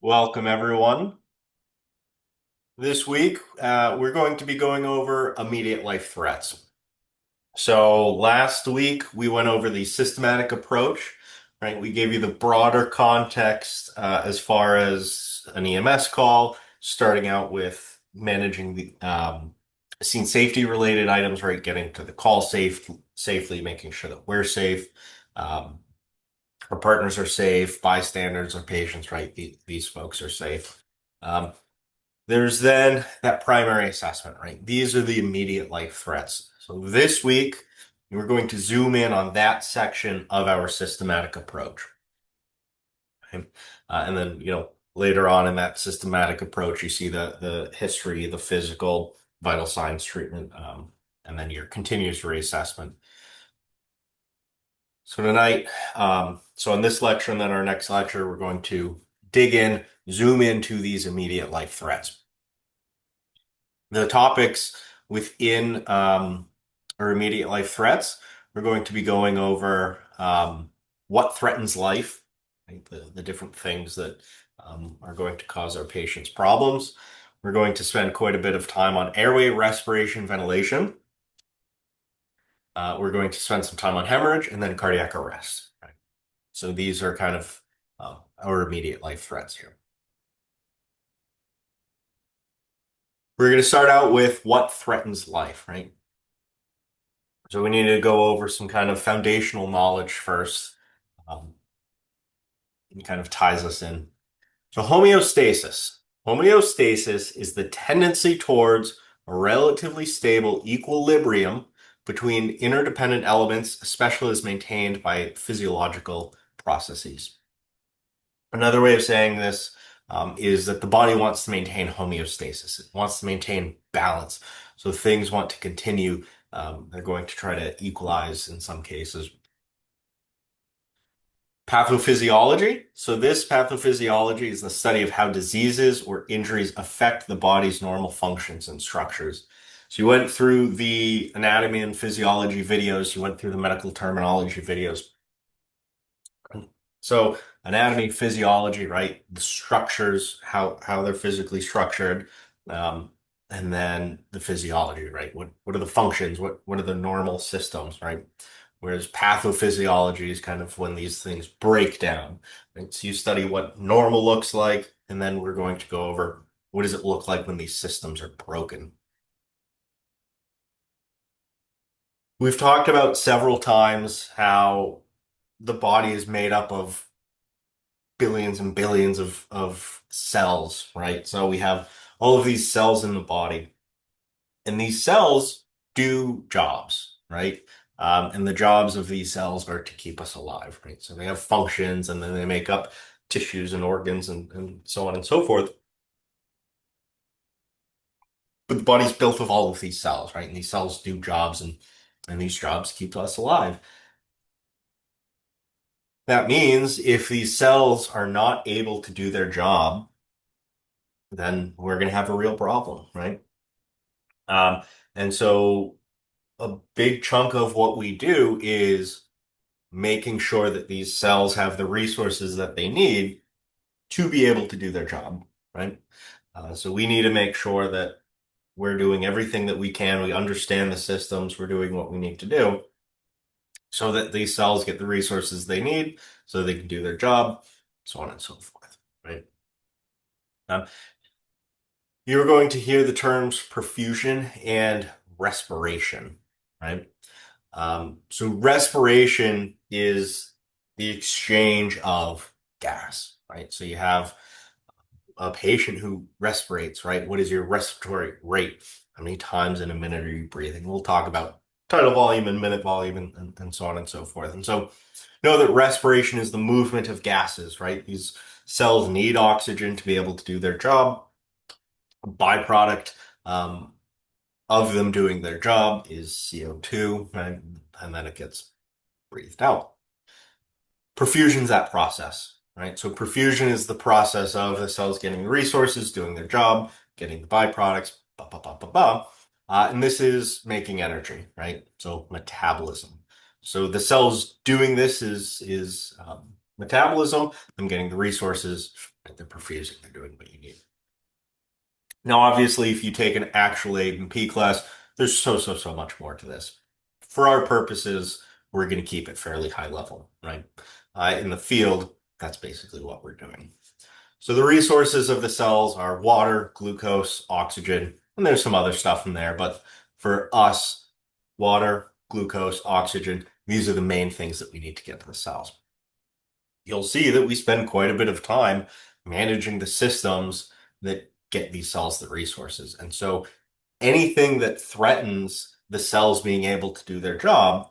Welcome, everyone. This week, we're going to be going over immediate life threats. So last week, we went over the systematic approach, right? We gave you the broader context as far as an EMS call, starting out with managing the scene safety related items, right? Getting to the call safely, making sure that we're safe. Um, our partners are safe, bystanders, our patients, right? These folks are safe. Um, There's then that primary assessment, right? These are the immediate life threats. So this week, we're going to zoom in on that section of our systematic approach. Okay? And then, later on in that systematic approach, you see the history, the physical, vital signs treatment, and then your continuous reassessment. So tonight, so in this lecture and then our next lecture, we're going to dig in, zoom into these immediate life threats. The topics within our immediate life threats, we're going to be going over what threatens life, right? The different things that are going to cause our patients problems. We're going to spend quite a bit of time on airway, respiration, ventilation. We're going to spend some time on hemorrhage and then cardiac arrest. Right? So these are kind of our immediate life threats here. We're going to start out with what threatens life, right? So we need to go over some kind of foundational knowledge first. Um, it kind of ties us in. So homeostasis. Homeostasis is the tendency towards a relatively stable equilibrium between interdependent elements, especially as maintained by physiological processes. Another way of saying this is that the body wants to maintain homeostasis. It wants to maintain balance. So things want to continue. They're going to try to equalize in some cases. Pathophysiology. So this pathophysiology is the study of how diseases or injuries affect the body's normal functions and structures. So you went through the anatomy and physiology videos, you went through the medical terminology videos. So anatomy, physiology, right? The structures, how they're physically structured, um, and then the physiology, right? What are the functions? What are the normal systems, right? Whereas pathophysiology is kind of when these things break down. Right? So you study what normal looks like, and then we're going to go over what does it look like when these systems are broken. We've talked about several times how the body is made up of billions and billions of cells, right? So we have all of these cells in the body, and these cells do jobs, right? And the jobs of these cells are to keep us alive, right? So they have functions and then they make up tissues and organs and so on and so forth. But the body's built of all of these cells, right? And these cells do jobs and these jobs keep us alive. That means if these cells are not able to do their job, then we're going to have a real problem, right? Um, and so a big chunk of what we do is making sure that these cells have the resources that they need to be able to do their job, right? So we need to make sure that we're doing everything that we can. We understand the systems. We're doing what we need to do so that these cells get the resources they need so they can do their job, so on and so forth, right? Um, you're going to hear the terms perfusion and respiration, right? So respiration is the exchange of gas, right? So you have a patient who respirates, right? What is your respiratory rate? How many times in a minute are you breathing? We'll talk about tidal volume and minute volume and so on and so forth. And so know that respiration is the movement of gases, right? These cells need oxygen to be able to do their job. A byproduct of them doing their job is CO2, right? And then it gets breathed out. Perfusion is that process, right? So perfusion is the process of the cells getting the resources, doing their job, getting the byproducts, blah, blah, blah, blah, blah. And this is making energy, right? So metabolism. So the cells doing this is metabolism, them getting the resources, Right? They're perfusing, they're doing what you need. Now, obviously, if you take an actual A&P class, there's so much more to this. For our purposes, we're going to keep it fairly high level, right? In the field, that's basically what we're doing. So the resources of the cells are water, glucose, oxygen, and there's some other stuff in there. But for us, water, glucose, oxygen, these are the main things that we need to get to the cells. You'll see that we spend quite a bit of time managing the systems that get these cells the resources. And so anything that threatens the cells being able to do their job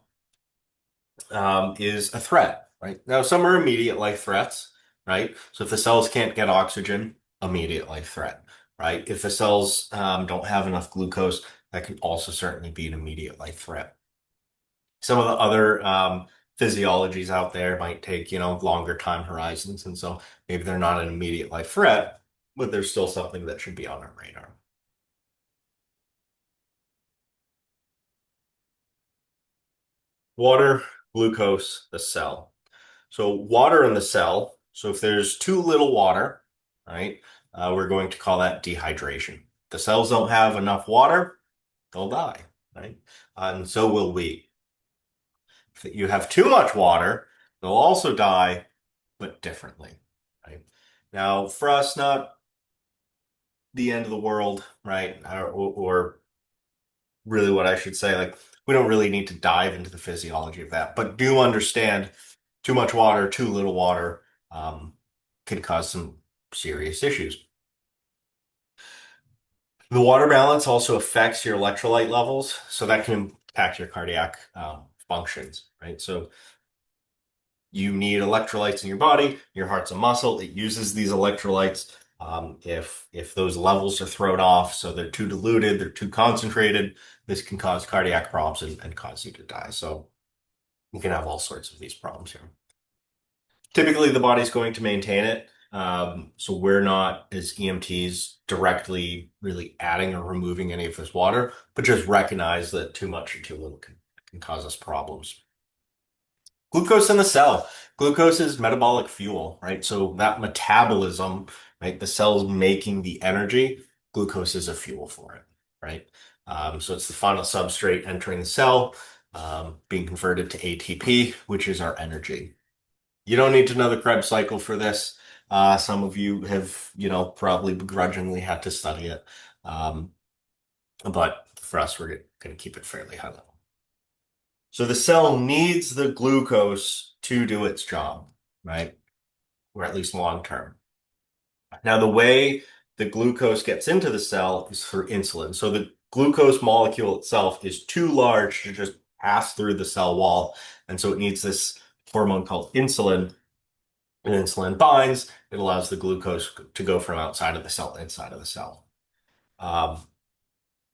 is a threat, right? Now, some are immediate life threats, right? So if the cells can't get oxygen, immediate life threat, right? If the cells don't have enough glucose, that can also certainly be an immediate life threat. Some of the other physiologies out there might take, longer time horizons, and so maybe they're not an immediate life threat, but they're still something that should be on our radar. Water, glucose, the cell. So water in the cell. So if there's too little water, right, we're going to call that dehydration. The cells don't have enough water, they'll die, right? And so will we. If you have too much water, they'll also die, but differently, right? Now, for us, not the end of the world, right? Or really what I should say, like, we don't really need to dive into the physiology of that, but do understand too much water, too little water, um, can cause some serious issues. The water balance also affects your electrolyte levels, so that can impact your cardiac functions, right? So you need electrolytes in your body. Your heart's a muscle. It uses these electrolytes. If those levels are thrown off, so they're too diluted, they're too concentrated, this can cause cardiac problems and cause you to die. So you can have all sorts of these problems here. Typically, the body's going to maintain it. So we're not, as EMTs, directly really adding or removing any of this water, but just recognize that too much or too little can cause us problems. Glucose in the cell. Glucose is metabolic fuel, right? So that metabolism, right? The cell's making the energy. Glucose is a fuel for it, right? So it's the final substrate entering the cell, being converted to ATP, which is our energy. You don't need to know the Krebs cycle for this. Some of you have, probably begrudgingly had to study it. Um, but for us, we're going to keep it fairly high level. So the cell needs the glucose to do its job, right? Or at least long term. Now, the way the glucose gets into the cell is through insulin. So the glucose molecule itself is too large to just pass through the cell wall. And so it needs this hormone called insulin. And insulin binds, it allows the glucose to go from outside of the cell inside of the cell. Um,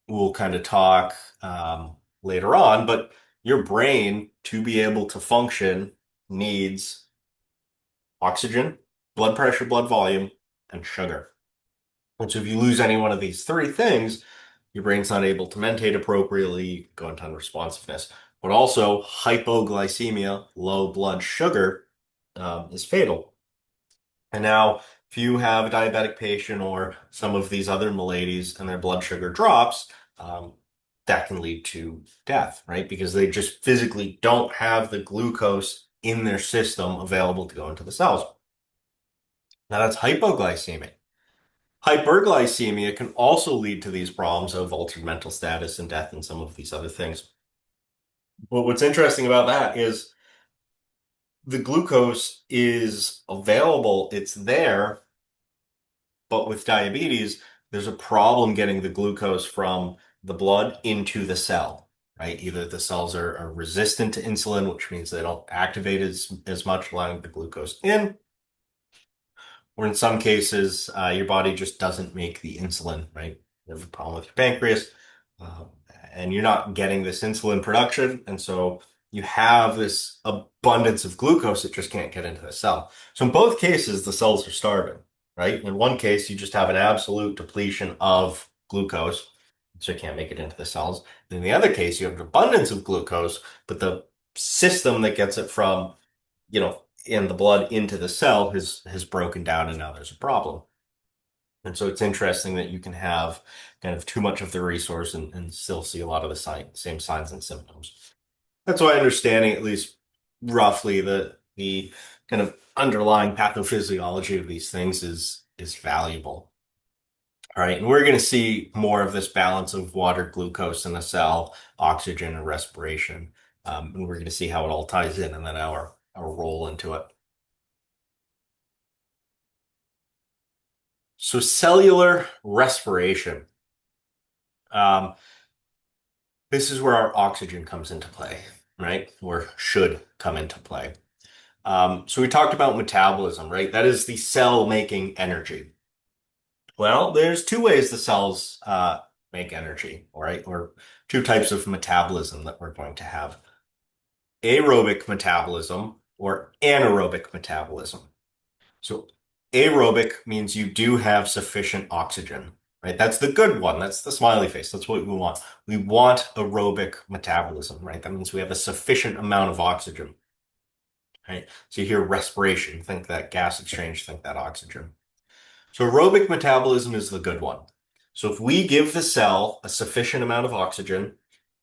we'll kind of talk later on, but your brain, to be able to function, needs oxygen, blood pressure, blood volume, and sugar. And so if you lose any one of these three things, your brain's not able to mentate appropriately, go into unresponsiveness. But also, hypoglycemia, low blood sugar, is fatal. And now, if you have a diabetic patient or some of these other maladies and their blood sugar drops, that can lead to death, right? Because they just physically don't have the glucose in their system available to go into the cells. Now, that's hypoglycemic. Hyperglycemia can also lead to these problems of altered mental status and death and some of these other things. But what's interesting about that is the glucose is available, it's there, but with diabetes, there's a problem getting the glucose from the blood into the cell, right? Either the cells are resistant to insulin, which means they don't activate as much, allowing the glucose in, or in some cases, your body just doesn't make the insulin, right? You have a problem with your pancreas, uh, and you're not getting this insulin production, and so you have this abundance of glucose that just can't get into the cell. So in both cases, the cells are starving, right? In one case, you just have an absolute depletion of glucose, so you can't make it into the cells. In the other case, you have an abundance of glucose, but the system that gets it from in the blood into the cell has broken down, and now there's a problem. And so it's interesting that you can have kind of too much of the resource and still see a lot of the same signs and symptoms. That's why understanding at least roughly the kind of underlying pathophysiology of these things is valuable. All right, and we're going to see more of this balance of water, glucose in the cell, oxygen, and respiration. And we're going to see how it all ties in and then our role into it. So cellular respiration. Um, this is where our oxygen comes into play, right? Or should come into play. So we talked about metabolism, right? That is the cell making energy. Well, there's two ways the cells make energy, all right? Or two types of metabolism that we're going to have. Aerobic metabolism or anaerobic metabolism. So aerobic means you do have sufficient oxygen, right? That's the good one. That's the smiley face. That's what we want. We want aerobic metabolism, right? That means we have a sufficient amount of oxygen, right? So you hear respiration, think that gas exchange, think that oxygen. So aerobic metabolism is the good one. So if we give the cell a sufficient amount of oxygen,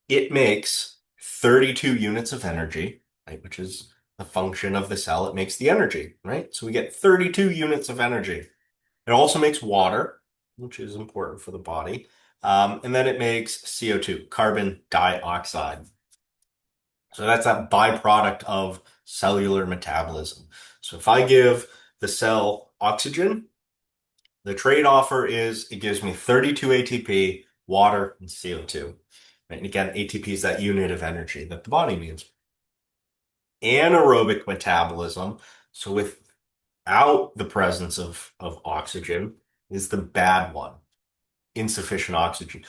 it makes 32 units of energy, right? Which is the function of the cell. It makes the energy, right? So we get 32 units of energy. It also makes water, which is important for the body. And then it makes CO2, carbon dioxide. So that's that byproduct of cellular metabolism. So if I give the cell oxygen, the trade offer is it gives me 32 ATP, water, and CO2. Right? And again, ATP is that unit of energy that the body needs. Anaerobic metabolism, so without the presence of oxygen, is the bad one. Insufficient oxygen.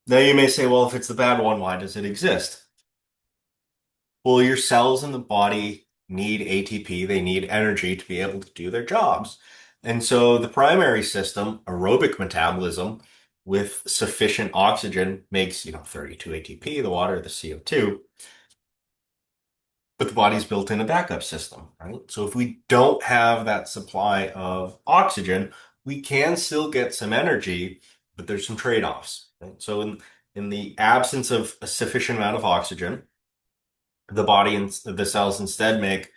Now you may say, well, if it's the bad one, why does it exist? Well, your cells in the body need ATP, they need energy to be able to do their jobs. And so the primary system, aerobic metabolism, with sufficient oxygen makes, 32 ATP, the water, the CO2, but the body's built in a backup system, right? So if we don't have that supply of oxygen, we can still get some energy, but there's some trade-offs, right? So in the absence of a sufficient amount of oxygen, the body and the cells instead make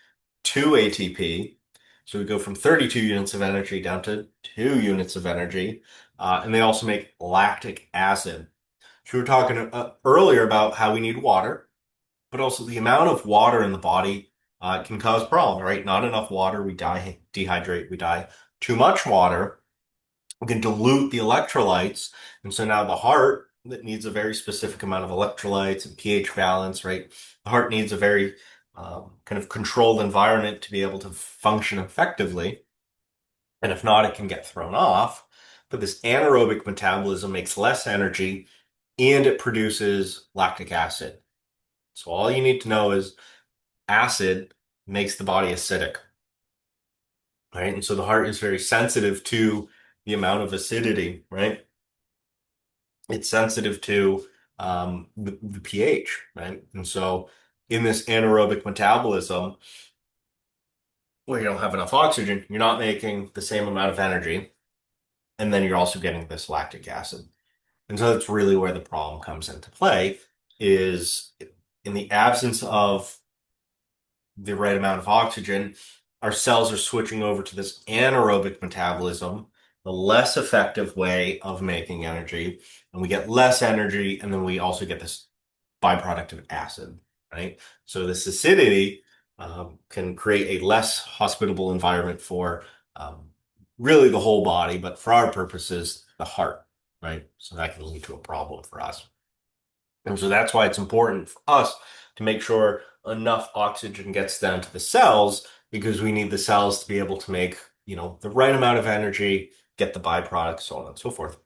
2 ATP. So we go from 32 units of energy down to 2 units of energy. And they also make lactic acid. So we were talking earlier about how we need water, but also the amount of water in the body can cause problems, right? Not enough water, we dehydrate, we die. Too much water, we can dilute the electrolytes. And so now the heart that needs a very specific amount of electrolytes and pH balance, right? The heart needs a very kind of controlled environment to be able to function effectively. And if not, it can get thrown off. But this anaerobic metabolism makes less energy and it produces lactic acid. So all you need to know is acid makes the body acidic, right? And so the heart is very sensitive to the amount of acidity, right? It's sensitive to the pH, right? And so in this anaerobic metabolism, where you don't have enough oxygen, you're not making the same amount of energy, and then you're also getting this lactic acid. And so that's really where the problem comes into play, is in the absence of the right amount of oxygen, our cells are switching over to this anaerobic metabolism, the less effective way of making energy, and we get less energy, and then we also get this byproduct of acid, right? So this acidity can create a less hospitable environment for really the whole body, but for our purposes, the heart, right? So that can lead to a problem for us. And so that's why it's important for us to make sure enough oxygen gets down to the cells because we need the cells to be able to make, the right amount of energy, get the byproducts, so on and so forth.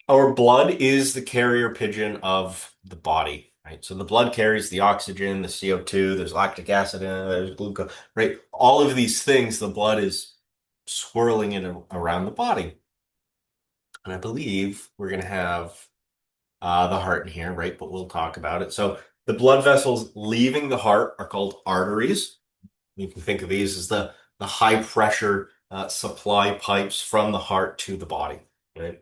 Our blood is the carrier pigeon of the body, right? So the blood carries the oxygen, the CO2, there's lactic acid in it, there's glucose, right? All of these things, the blood is swirling it around the body. And I believe we're going to have the heart in here, right? But we'll talk about it. So The blood vessels leaving the heart are called arteries. You can think of these as the high pressure supply pipes from the heart to the body, right?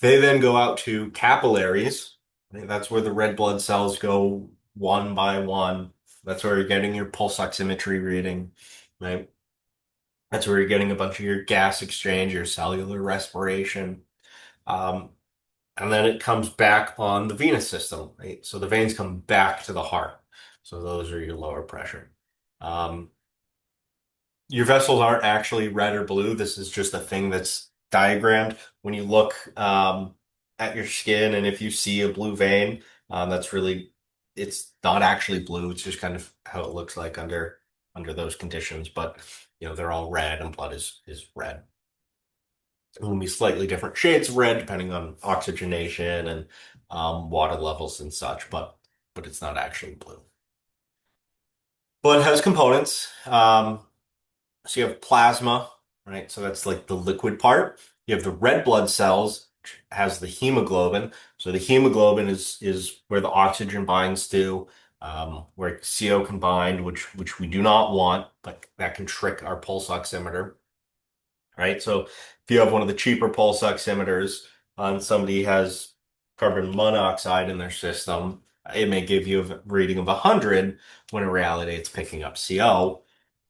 They then go out to capillaries. Right? That's where the red blood cells go one by one. That's where you're getting your pulse oximetry reading, right? That's where you're getting a bunch of your gas exchange, your cellular respiration. Um, and then it comes back on the venous system, right? So the veins come back to the heart. So those are your lower pressure. Um, your vessels aren't actually red or blue. This is just a thing that's diagrammed. When you look at your skin, and if you see a blue vein, that's really, it's not actually blue. It's just kind of how it looks like under those conditions. But they're all red, and blood is red. It will be slightly different shades of red depending on oxygenation and water levels and such, but it's not actually blue. Blood has components. So you have plasma, right? So that's like the liquid part. You have the red blood cells, which has the hemoglobin. So the hemoglobin is where the oxygen binds to, where CO can bind, which we do not want, but that can trick our pulse oximeter, right? So if you have one of the cheaper pulse oximeters and somebody has carbon monoxide in their system, it may give you a reading of 100 when in reality it's picking up CO.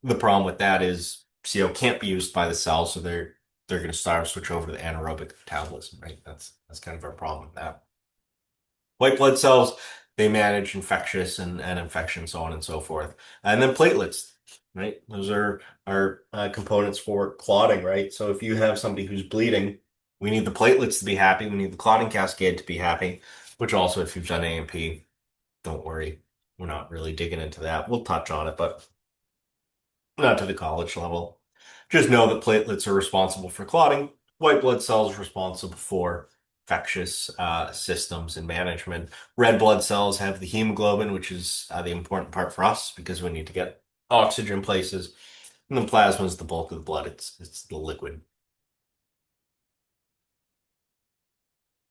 The problem with that is CO can't be used by the cell, so they're going to start switch over to anaerobic metabolism, right? That's kind of our problem with that. White blood cells, they manage infectious and infection, so on and so forth. And then platelets, right? Those are components for clotting, right? So if you have somebody who's bleeding, we need the platelets to be happy. We need the clotting cascade to be happy, which also, if you've done A&P, don't worry. We're not really digging into that. We'll touch on it, but not to the college level. Just know that platelets are responsible for clotting. White blood cells are responsible for infectious systems and management. Red blood cells have the hemoglobin, which is the important part for us because we need to get oxygen places. And then plasma is the bulk of the blood. It's the liquid.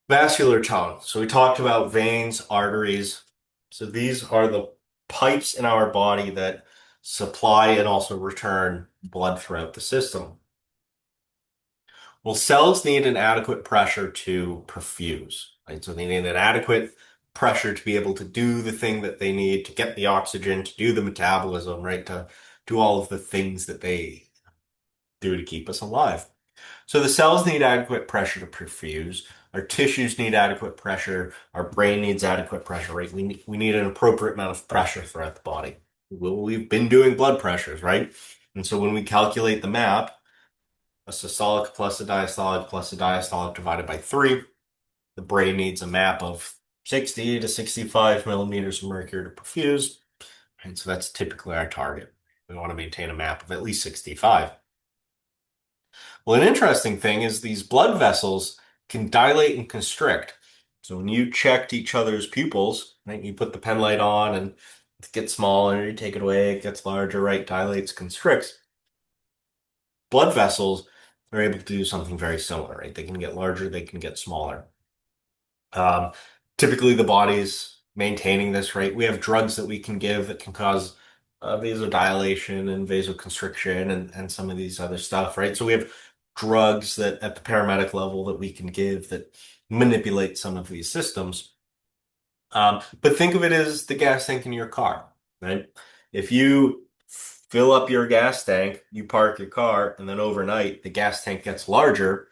Vascular tone. So we talked about veins, arteries. So these are the pipes in our body that supply and also return blood throughout the system. Well, cells need an adequate pressure to perfuse, right? So they need an adequate pressure to be able to do the thing that they need to get the oxygen, to do the metabolism, right? To do all of the things that they do to keep us alive. So the cells need adequate pressure to perfuse. Our tissues need adequate pressure. Our brain needs adequate pressure, right? We need an appropriate amount of pressure throughout the body. Well, we've been doing blood pressures, right? And so when we calculate the map, a systolic plus a diastolic divided by 3. The brain needs a map of 60 to 65 millimeters of mercury to perfuse. And so that's typically our target. We want to maintain a map of at least 65. Well, an interesting thing is these blood vessels can dilate and constrict. So when you checked each other's pupils, right, you put the pen light on and it gets smaller, you take it away, it gets larger, right, dilates, constricts. Blood vessels are able to do something very similar, right? They can get larger, they can get smaller. Um, Typically, the body's maintaining this, right? We have drugs that we can give that can cause vasodilation and vasoconstriction and some of these other stuff, right? So we have drugs that at the paramedic level that we can give that manipulate some of these systems. But think of it as the gas tank in your car, right? If you fill up your gas tank, you park your car, and then overnight the gas tank gets larger,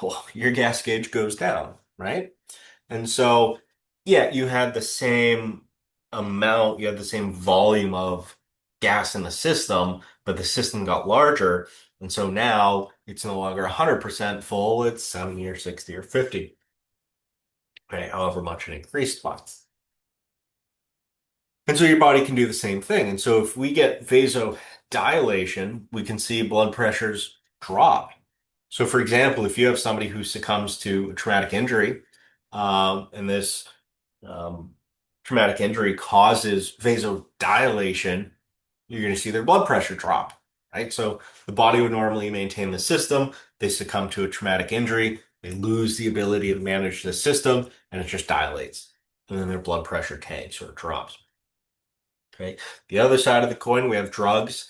well, your gas gauge goes down, right? And so, yeah, you had the same amount, you had the same volume of gas in the system, but the system got larger. And so now it's no longer 100% full, it's 70 or 60 or 50, okay, however much it increased by. And so your body can do the same thing. And so if we get vasodilation, we can see blood pressures drop. So, for example, if you have somebody who succumbs to a traumatic injury, and this um, traumatic injury causes vasodilation, you're going to see their blood pressure drop, right? So the body would normally maintain the system. They succumb to a traumatic injury. They lose the ability to manage the system, and it just dilates. and then their blood pressure tanks or drops. Okay. The other side of the coin, we have drugs.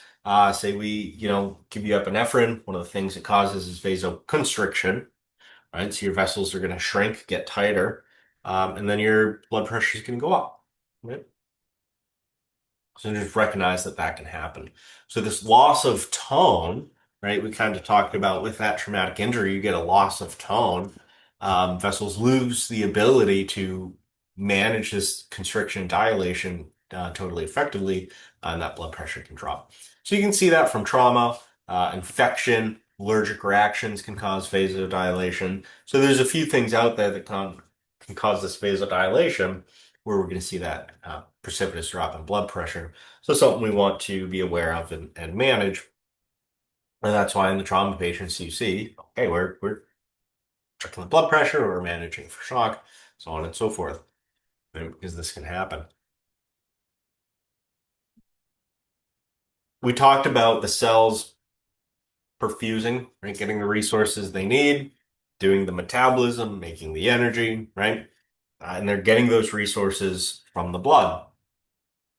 Say we, give you epinephrine. One of the things it causes is vasoconstriction, right? So your vessels are going to shrink, get tighter, and then your blood pressure is going to go up, right? So just recognize that that can happen. So this loss of tone, right? We kind of talked about with that traumatic injury, you get a loss of tone. Vessels lose the ability to manage this constriction and dilation totally effectively, and that blood pressure can drop. So you can see that from trauma, infection, allergic reactions can cause vasodilation. So there's a few things out there that can cause this vasodilation where we're going to see that precipitous drop in blood pressure. So something we want to be aware of and manage. And that's why in the trauma patients you see, okay, we're checking the blood pressure, we're managing for shock, so on and so forth, right? Because this can happen. We talked about the cells perfusing, right? Getting the resources they need, doing the metabolism, making the energy, right? And they're getting those resources from the blood.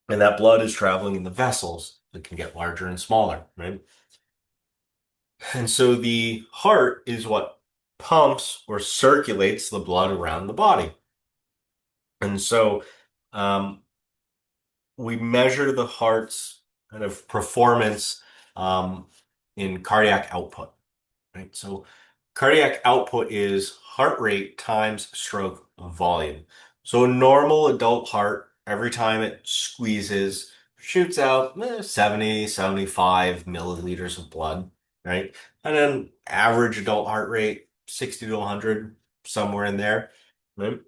And that blood is traveling in the vessels that can get larger and smaller, right? And so the heart is what pumps or circulates the blood around the body. And so um, we measure the heart's kind of performance in cardiac output, right? So cardiac output is heart rate times stroke volume. So a normal adult heart, every time it squeezes, shoots out 70, 75 milliliters of blood, right? And then average adult heart rate, 60 to 100, somewhere in there, right?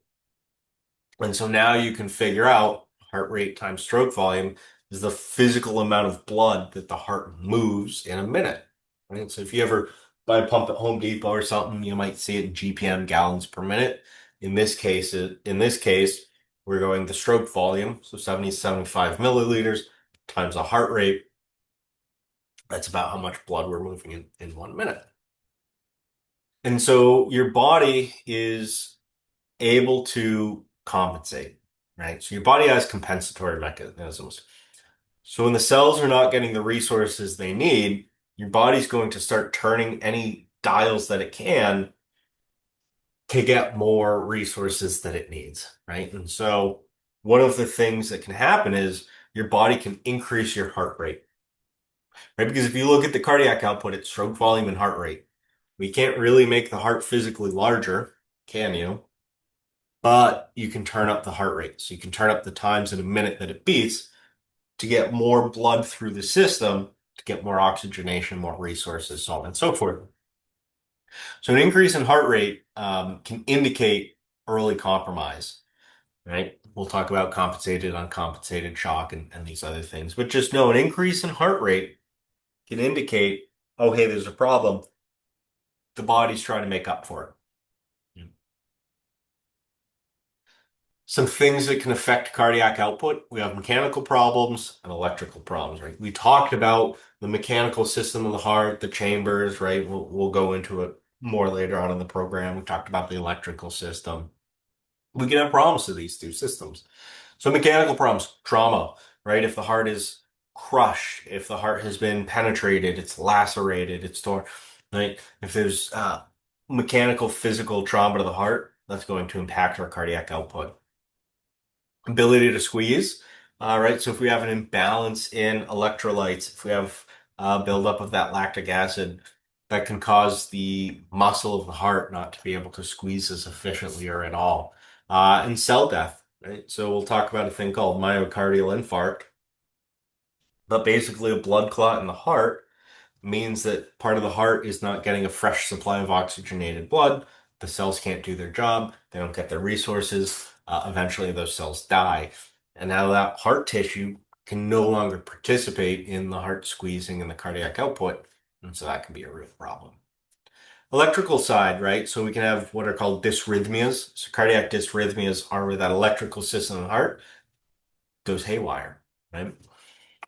And so now you can figure out heart rate times stroke volume is the physical amount of blood that the heart moves in a minute. Right? So if you ever buy a pump at Home Depot or something, you might see it in GPM, gallons per minute. In this case, we're going the stroke volume, so 70, 75 milliliters times the heart rate. That's about how much blood we're moving in 1 minute. And so your body is able to compensate, right? So your body has compensatory mechanisms. So when the cells are not getting the resources they need, your body's going to start turning any dials that it can to get more resources that it needs, right? And so one of the things that can happen is your body can increase your heart rate, right? Because if you look at the cardiac output, it's stroke volume and heart rate. We can't really make the heart physically larger, can you? But you can turn up the heart rate. So you can turn up the times in a minute that it beats to get more blood through the system, to get more oxygenation, more resources, so on and so forth. So an increase in heart rate can indicate early compromise, right? We'll talk about compensated, uncompensated shock and these other things. But just know an increase in heart rate can indicate, oh, hey, there's a problem. The body's trying to make up for it. Some things that can affect cardiac output. We have mechanical problems and electrical problems, right? We talked about the mechanical system of the heart, the chambers, right? We'll go into it more later on in the program. We talked about the electrical system. We can have problems with these two systems. So mechanical problems, trauma, right? If the heart is crushed, if the heart has been penetrated, it's lacerated, it's torn, right? If there's mechanical, physical trauma to the heart, that's going to impact our cardiac output ability to squeeze. Right. So if we have an imbalance in electrolytes, if we have buildup of that lactic acid, that can cause the muscle of the heart not to be able to squeeze as efficiently or at all. And cell death. Right. So we'll talk about a thing called myocardial infarct, but basically a blood clot in the heart means that part of the heart is not getting a fresh supply of oxygenated blood. The cells can't do their job. They don't get their resources. Eventually, those cells die. And now that heart tissue can no longer participate in the heart squeezing and the cardiac output. And so that can be a real problem. Electrical side, right? So we can have what are called dysrhythmias. So cardiac dysrhythmias are where that electrical system in the heart goes haywire, right?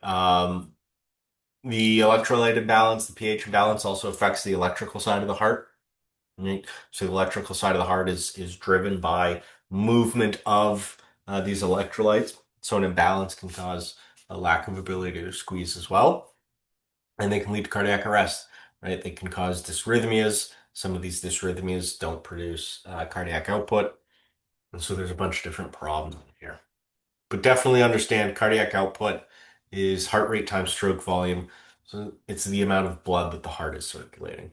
Um, the electrolyte imbalance, the pH imbalance also affects the electrical side of the heart. Right? So the electrical side of the heart is driven by movement of these electrolytes. So an imbalance can cause a lack of ability to squeeze as well, and they can lead to cardiac arrest, right? They can cause dysrhythmias. Some of these dysrhythmias don't produce cardiac output, and so there's a bunch of different problems here. But definitely understand cardiac output is heart rate times stroke volume. So it's the amount of blood that the heart is circulating.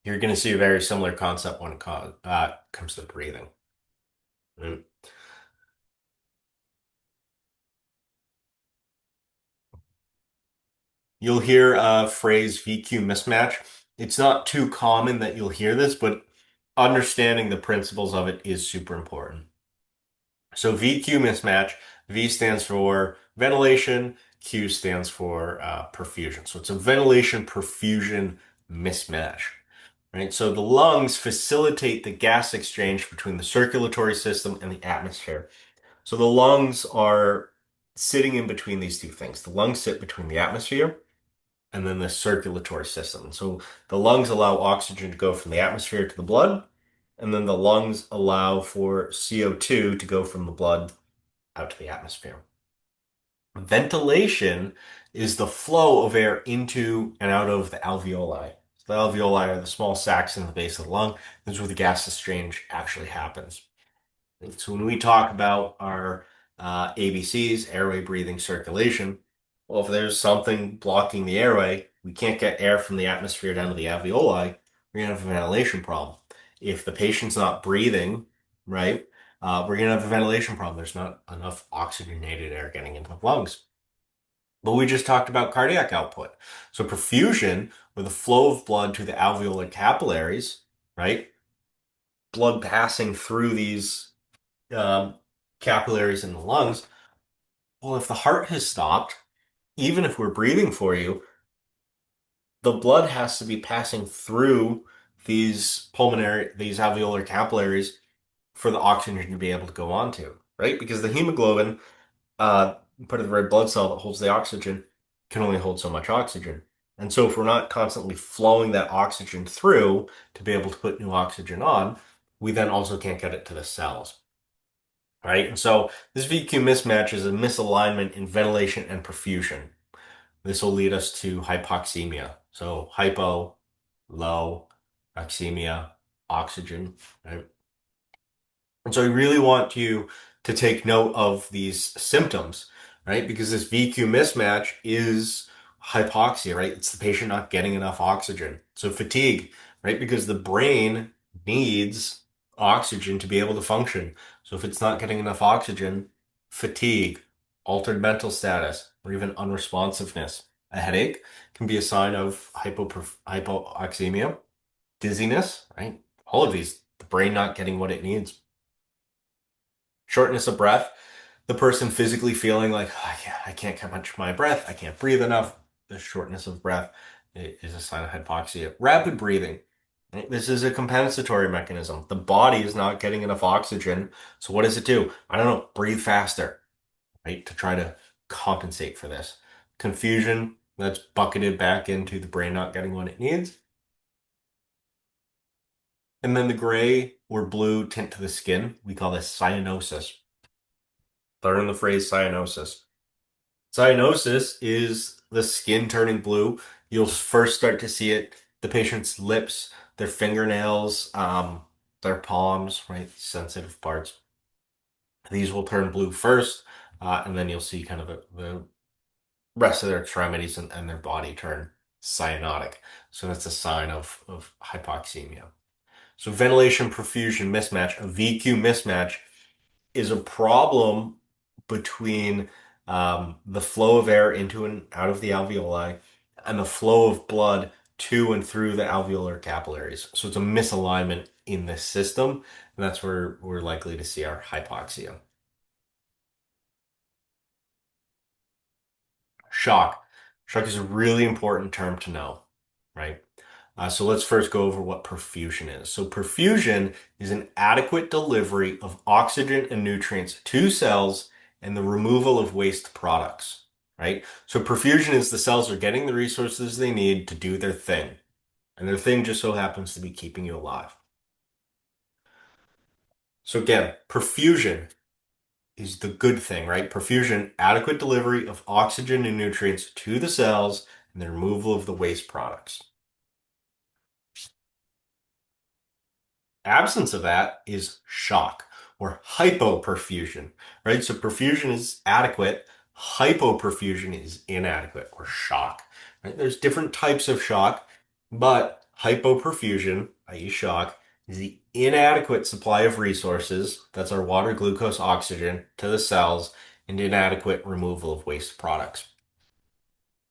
You're going to see a very similar concept when it comes to breathing. Mm. You'll hear a phrase VQ mismatch. It's not too common that you'll hear this, but understanding the principles of it is super important. So VQ mismatch, V stands for ventilation, Q stands for perfusion. So it's a ventilation perfusion mismatch, right? So the lungs facilitate the gas exchange between the circulatory system and the atmosphere. So the lungs are sitting in between these two things. The lungs sit between the atmosphere and then the circulatory system. So the lungs allow oxygen to go from the atmosphere to the blood, and then the lungs allow for CO2 to go from the blood out to the atmosphere. Ventilation is the flow of air into and out of the alveoli. So the alveoli are the small sacs in the base of the lung. This is where the gas exchange actually happens. So when we talk about our ABCs, airway, breathing, circulation, well, if there's something blocking the airway, we can't get air from the atmosphere down to the alveoli, we're gonna have a ventilation problem. If the patient's not breathing, right, we're gonna have a ventilation problem. There's not enough oxygenated air getting into the lungs. But we just talked about cardiac output. So perfusion, or the flow of blood to the alveolar capillaries, right? Blood passing through these um, capillaries in the lungs. Well, if the heart has stopped, even if we're breathing for you, the blood has to be passing through these alveolar capillaries for the oxygen to be able to go onto, right? Because the hemoglobin, uh, part of the red blood cell that holds the oxygen, can only hold so much oxygen. And so if we're not constantly flowing that oxygen through to be able to put new oxygen on, we then also can't get it to the cells. Right? And so this VQ mismatch is a misalignment in ventilation and perfusion. This will lead us to hypoxemia. So hypo, low, oxemia, oxygen, right? And so I really want you to take note of these symptoms, right? Because this VQ mismatch is hypoxia, right? It's the patient not getting enough oxygen. So fatigue, right? Because the brain needs oxygen to be able to function. So if it's not getting enough oxygen, fatigue, altered mental status, or even unresponsiveness. A headache can be a sign of hypoxemia, dizziness, right? All of these, the brain not getting what it needs. Shortness of breath, the person physically feeling like, "Oh, I can't catch my breath, I can't breathe enough." The shortness of breath is a sign of hypoxia. Rapid breathing. Right? This is a compensatory mechanism. The body is not getting enough oxygen. So what does it do? I don't know, breathe faster, right? To try to compensate for this. Confusion, that's bucketed back into the brain not getting what it needs. And then the gray or blue tint to the skin, we call this cyanosis. Learn the phrase cyanosis. Cyanosis is the skin turning blue. You'll first start to see it, the patient's lips, their fingernails, their palms, right? Sensitive parts. These will turn blue first, and then you'll see kind of the rest of their extremities and their body turn cyanotic. So that's a sign of hypoxemia. So ventilation perfusion mismatch, a VQ mismatch, is a problem between the flow of air into and out of the alveoli and the flow of blood to and through the alveolar capillaries. So it's a misalignment in this system, and that's where we're likely to see our hypoxia. Shock. Shock is a really important term to know, right? So let's first go over what perfusion is. So perfusion is an adequate delivery of oxygen and nutrients to cells and the removal of waste products, right? So perfusion is the cells are getting the resources they need to do their thing. And their thing just so happens to be keeping you alive. So again, perfusion. is the good thing, right? Perfusion, adequate delivery of oxygen and nutrients to the cells, and the removal of the waste products. Absence of that is shock or hypoperfusion, right? So perfusion is adequate, hypoperfusion is inadequate or shock, right? There's different types of shock, but hypoperfusion, i.e. shock, is the inadequate supply of resources, that's our water, glucose, oxygen, to the cells, and inadequate removal of waste products,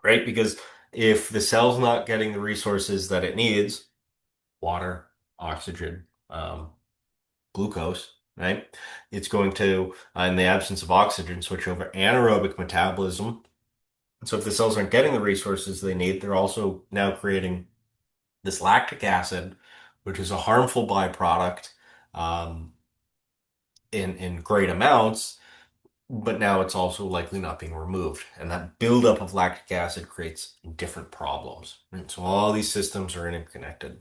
right? Because if the cell's not getting the resources that it needs, water, oxygen, glucose, right? It's going to, in the absence of oxygen, switch over anaerobic metabolism. So if the cells aren't getting the resources they need, they're also now creating this lactic acid, which is a harmful byproduct um, in great amounts, but now it's also likely not being removed. And that buildup of lactic acid creates different problems. Right? So all these systems are interconnected.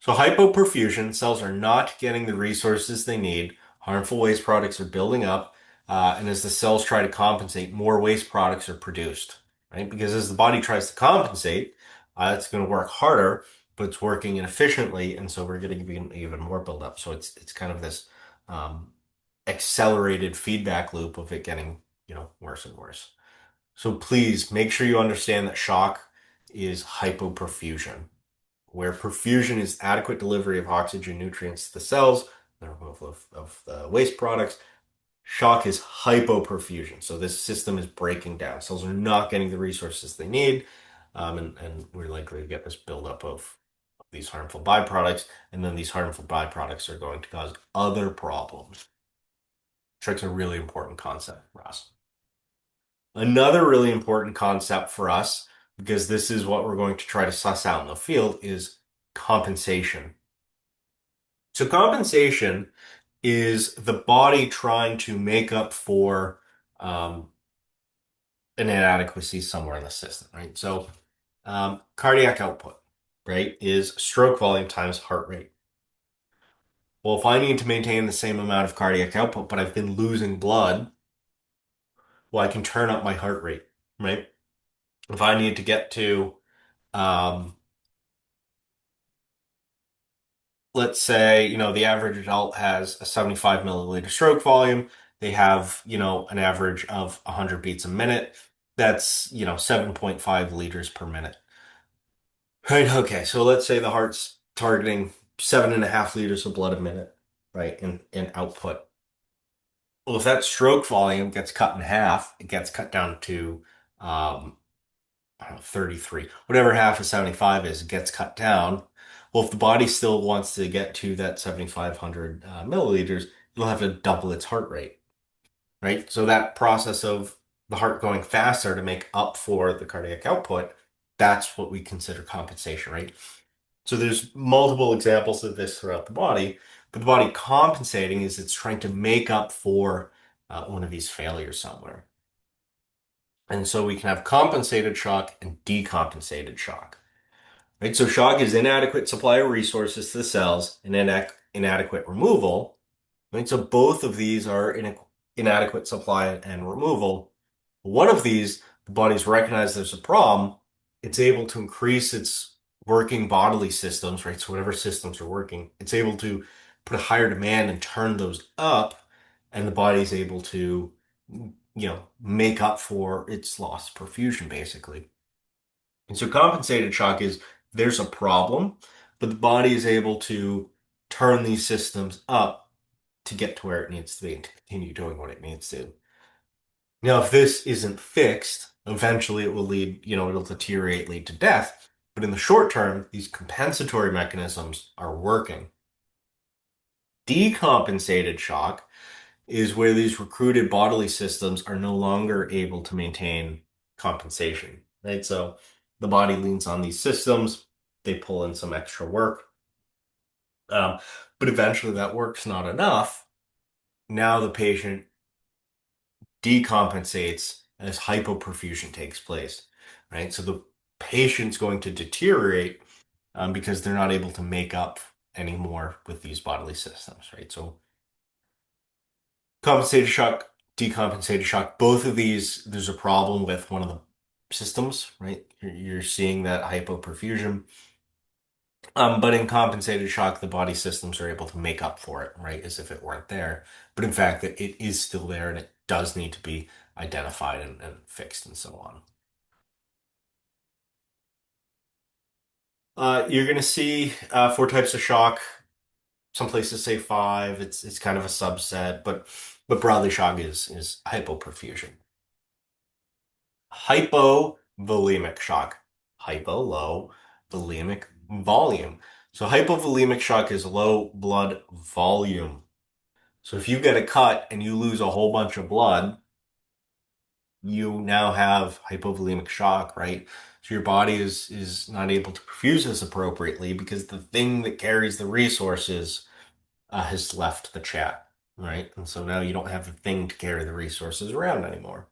So hypoperfusion, cells are not getting the resources they need. Harmful waste products are building up, and as the cells try to compensate, more waste products are produced, right? Because as the body tries to compensate, it's going to work harder, but it's working inefficiently, and so we're getting even more buildup. So it's kind of this um, accelerated feedback loop of it getting, worse and worse. So please make sure you understand that shock is hypoperfusion where perfusion is adequate delivery of oxygen nutrients to the cells, the removal of the waste products. Shock is hypoperfusion. So this system is breaking down. Cells are not getting the resources they need, and we're likely to get this buildup of these harmful byproducts, and then these harmful byproducts are going to cause other problems. Trick's a really important concept for us. Another really important concept for us, because this is what we're going to try to suss out in the field, is compensation. So compensation is the body trying to make up for um, an inadequacy somewhere in the system, right? So cardiac output, right, is stroke volume times heart rate. Well, if I need to maintain the same amount of cardiac output, but I've been losing blood, well, I can turn up my heart rate, right? If I need to get to um, let's say, the average adult has a 75 milliliter stroke volume. They have, an average of 100 beats a minute. That's, 7.5 liters per minute. Right. Okay. So let's say the heart's targeting 7.5 liters of blood a minute, right, in output. Well, if that stroke volume gets cut in half, it gets cut down to, um, I don't know, 33, whatever half of 75 is, gets cut down. Well, if the body still wants to get to that 7,500 milliliters, it'll have to double its heart rate, right? So that process of the heart going faster to make up for the cardiac output, that's what we consider compensation, right? So there's multiple examples of this throughout the body, but the body compensating is it's trying to make up for one of these failures somewhere. And so we can have compensated shock and decompensated shock. Right? So shock is inadequate supply of resources to the cells and inadequate removal. Right? So both of these are inadequate supply and removal. One of these, the body's recognized there's a problem. It's able to increase its working bodily systems, right? So whatever systems are working, it's able to put a higher demand and turn those up, and the body's able to, make up for its lost perfusion, basically. And so compensated shock is there's a problem, but the body is able to turn these systems up to get to where it needs to be and to continue doing what it needs to. Now, if this isn't fixed, eventually it will lead, it'll deteriorate, lead to death. But in the short term, these compensatory mechanisms are working. Decompensated shock is where these recruited bodily systems are no longer able to maintain compensation, right? So the body leans on these systems, they pull in some extra work, um, but eventually that work's not enough. Now the patient decompensates as hypoperfusion takes place, right? So the patient's going to deteriorate because they're not able to make up anymore with these bodily systems, right? So Compensated shock, decompensated shock, both of these, there's a problem with one of the systems, right? You're seeing that hypoperfusion. But in compensated shock, the body systems are able to make up for it, right? As if it weren't there. But in fact, it is still there and it does need to be identified and fixed and so on. You're going to see four types of shock. Some places say five. It's kind of a subset, but broadly shock is hypoperfusion. Hypovolemic shock. Hypo, low, volemic, volume. So hypovolemic shock is low blood volume. So if you get a cut and you lose a whole bunch of blood, you now have hypovolemic shock, right? So your body is not able to perfuse as appropriately because the thing that carries the resources has left the chat, right? And so now you don't have the thing to carry the resources around anymore.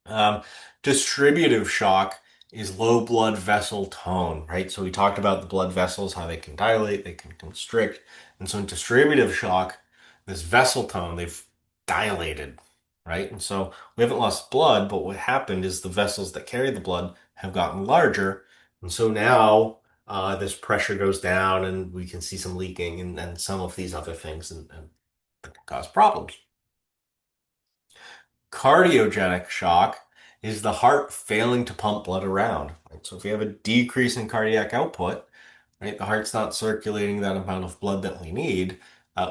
Um, Distributive shock is low blood vessel tone, right? So we talked about the blood vessels, how they can dilate, they can constrict. And so in distributive shock, this vessel tone, they've dilated, right? And so we haven't lost blood, but what happened is the vessels that carry the blood have gotten larger. And so now this pressure goes down and we can see some leaking and some of these other things and that can cause problems. Cardiogenic shock is the heart failing to pump blood around. Right? So if you have a decrease in cardiac output, right, the heart's not circulating that amount of blood that we need,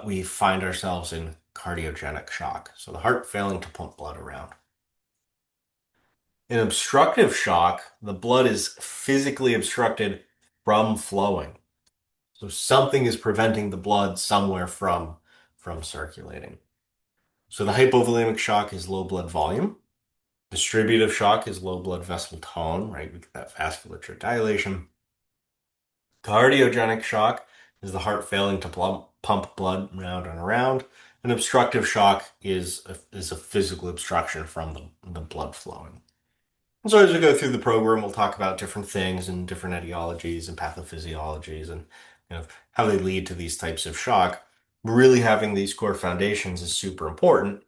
we find ourselves in cardiogenic shock. So the heart failing to pump blood around. In obstructive shock, the blood is physically obstructed from flowing. So something is preventing the blood somewhere from circulating. So the hypovolemic shock is low blood volume. Distributive shock is low blood vessel tone, right? We get that vasculature dilation. Cardiogenic shock is the heart failing to pump blood round and around. And obstructive shock is a physical obstruction from the blood flowing. And so as we go through the program, we'll talk about different things and different etiologies and pathophysiologies and how they lead to these types of shock. Really having these core foundations is super important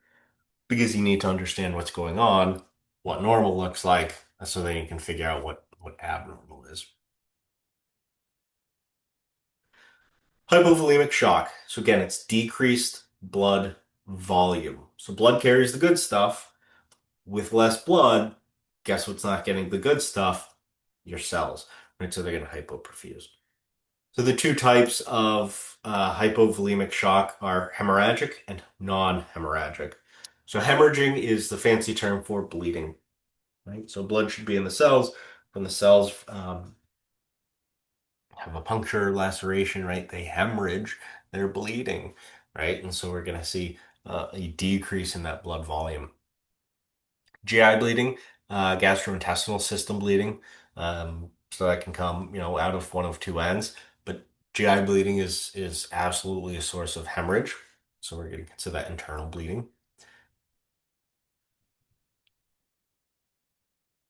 because you need to understand what's going on, what normal looks like, so then you can figure out what abnormal is. Hypovolemic shock. So again, it's decreased blood volume. So blood carries the good stuff. With less blood, guess what's not getting the good stuff? Your cells, right? So they're going to hypoperfuse. So the two types of hypovolemic shock are hemorrhagic and non-hemorrhagic. So hemorrhaging is the fancy term for bleeding, right? So blood should be in the cells. When the cells have a puncture, laceration, right? They hemorrhage, they're bleeding, right? And so we're going to see a decrease in that blood volume. GI bleeding, gastrointestinal system bleeding. So that can come, out of one of two ends. But GI bleeding is absolutely a source of hemorrhage. So we're going to consider that internal bleeding.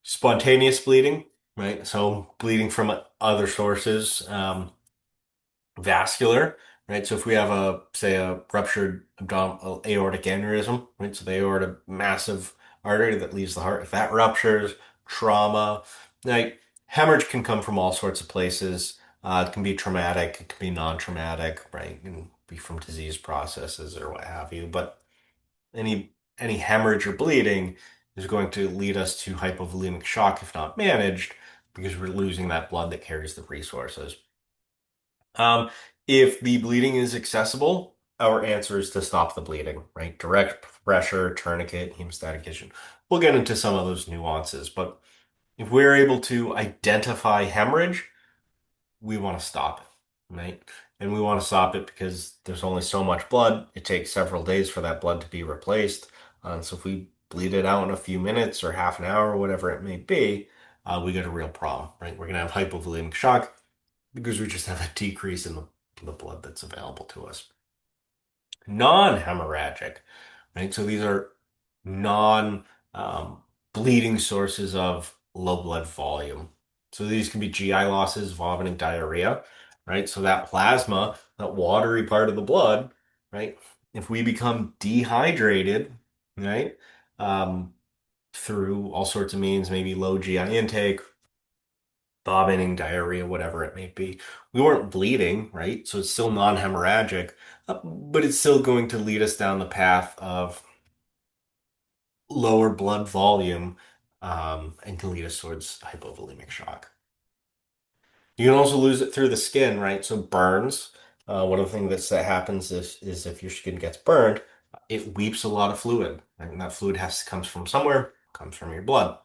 Spontaneous bleeding, right? So bleeding from other sources. Vascular, right? So if we have say a ruptured abdominal aortic aneurysm, right? So the aorta, massive artery that leaves the heart, if that ruptures, trauma, like hemorrhage can come from all sorts of places. It can be traumatic, it can be non-traumatic, right? It can be from disease processes or what have you. But any hemorrhage or bleeding is going to lead us to hypovolemic shock if not managed, because we're losing that blood that carries the resources. Um, if the bleeding is accessible, our answer is to stop the bleeding, right? Direct pressure, tourniquet, hemostatic agent. We'll get into some of those nuances, but if we're able to identify hemorrhage, we want to stop it, right? And we want to stop it because there's only so much blood. It takes several days for that blood to be replaced. So if we bleed it out in a few minutes or half an hour, or whatever it may be, we get a real problem, right? We're going to have hypovolemic shock because we just have a decrease in the blood that's available to us. Non-hemorrhagic, right? So these are non bleeding sources of low blood volume. So these can be GI losses, vomiting, diarrhea, right? So that plasma, that watery part of the blood, right? if we become dehydrated, right, um, through all sorts of means, maybe low GI intake, vomiting, diarrhea, whatever it may be, we weren't bleeding, right? So it's still non-hemorrhagic, but it's still going to lead us down the path of lower blood volume, and can lead us towards hypovolemic shock. You can also lose it through the skin, right? So burns. One of the things that happens is if your skin gets burned, it weeps a lot of fluid, right? And that fluid has to comes from somewhere, comes from your blood.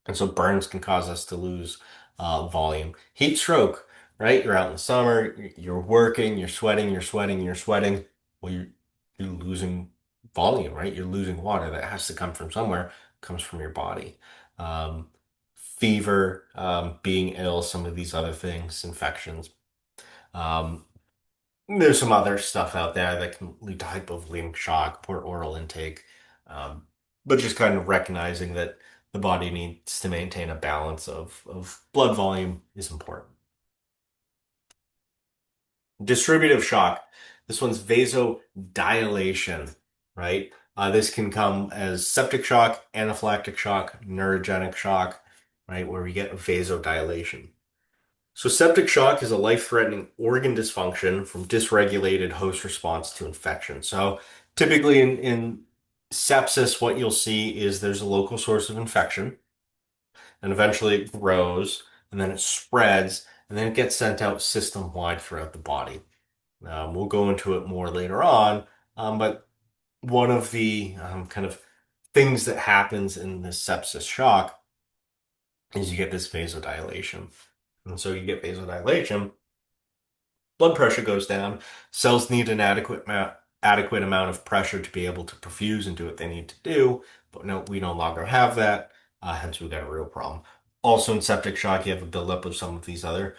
And so burns can cause us to lose volume. Heat stroke, right? You're out in the summer, you're working, you're sweating, you're sweating, you're sweating. Well, you're losing volume, right? You're losing water that has to come from somewhere, comes from your body. Um, Fever, being ill, some of these other things, infections. Um, there's some other stuff out there that can lead to hypovolemic shock, poor oral intake. Um, but just kind of recognizing that the body needs to maintain a balance of blood volume is important. Distributive shock. This one's vasodilation, right? This can come as septic shock, anaphylactic shock, neurogenic shock, right? Where we get vasodilation. So septic shock is a life-threatening organ dysfunction from dysregulated host response to infection. So typically in sepsis, what you'll see is there's a local source of infection, and eventually it grows, and then it spreads, and then it gets sent out system-wide throughout the body. We'll go into it more later on, but one of the kind of things that happens in this sepsis shock is you get this vasodilation. And so you get vasodilation, blood pressure goes down. Cells need an adequate amount of pressure to be able to perfuse and do what they need to do. But no, we no longer have that. Hence, we got a real problem. Also, in septic shock, you have a buildup of some of these other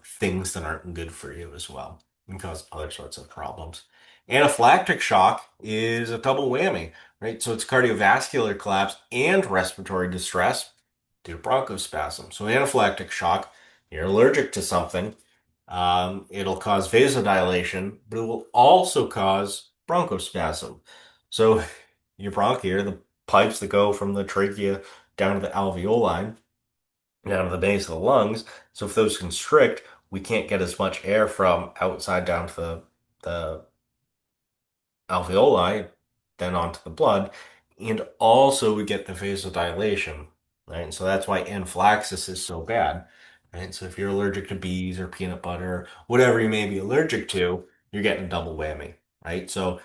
things that aren't good for you as well and cause other sorts of problems. Anaphylactic shock is a double whammy, right? So it's cardiovascular collapse and respiratory distress due to bronchospasm. So anaphylactic shock, you're allergic to something, it'll cause vasodilation, but it will also cause bronchospasm. So your bronchi are the pipes that go from the trachea down to the alveoli, down to the base of the lungs. So if those constrict, we can't get as much air from outside down to the alveoli, then onto the blood, and also we get the vasodilation, right? And so that's why anaphylaxis is so bad, right? So if you're allergic to bees or peanut butter, whatever you may be allergic to, you're getting a double whammy, right? So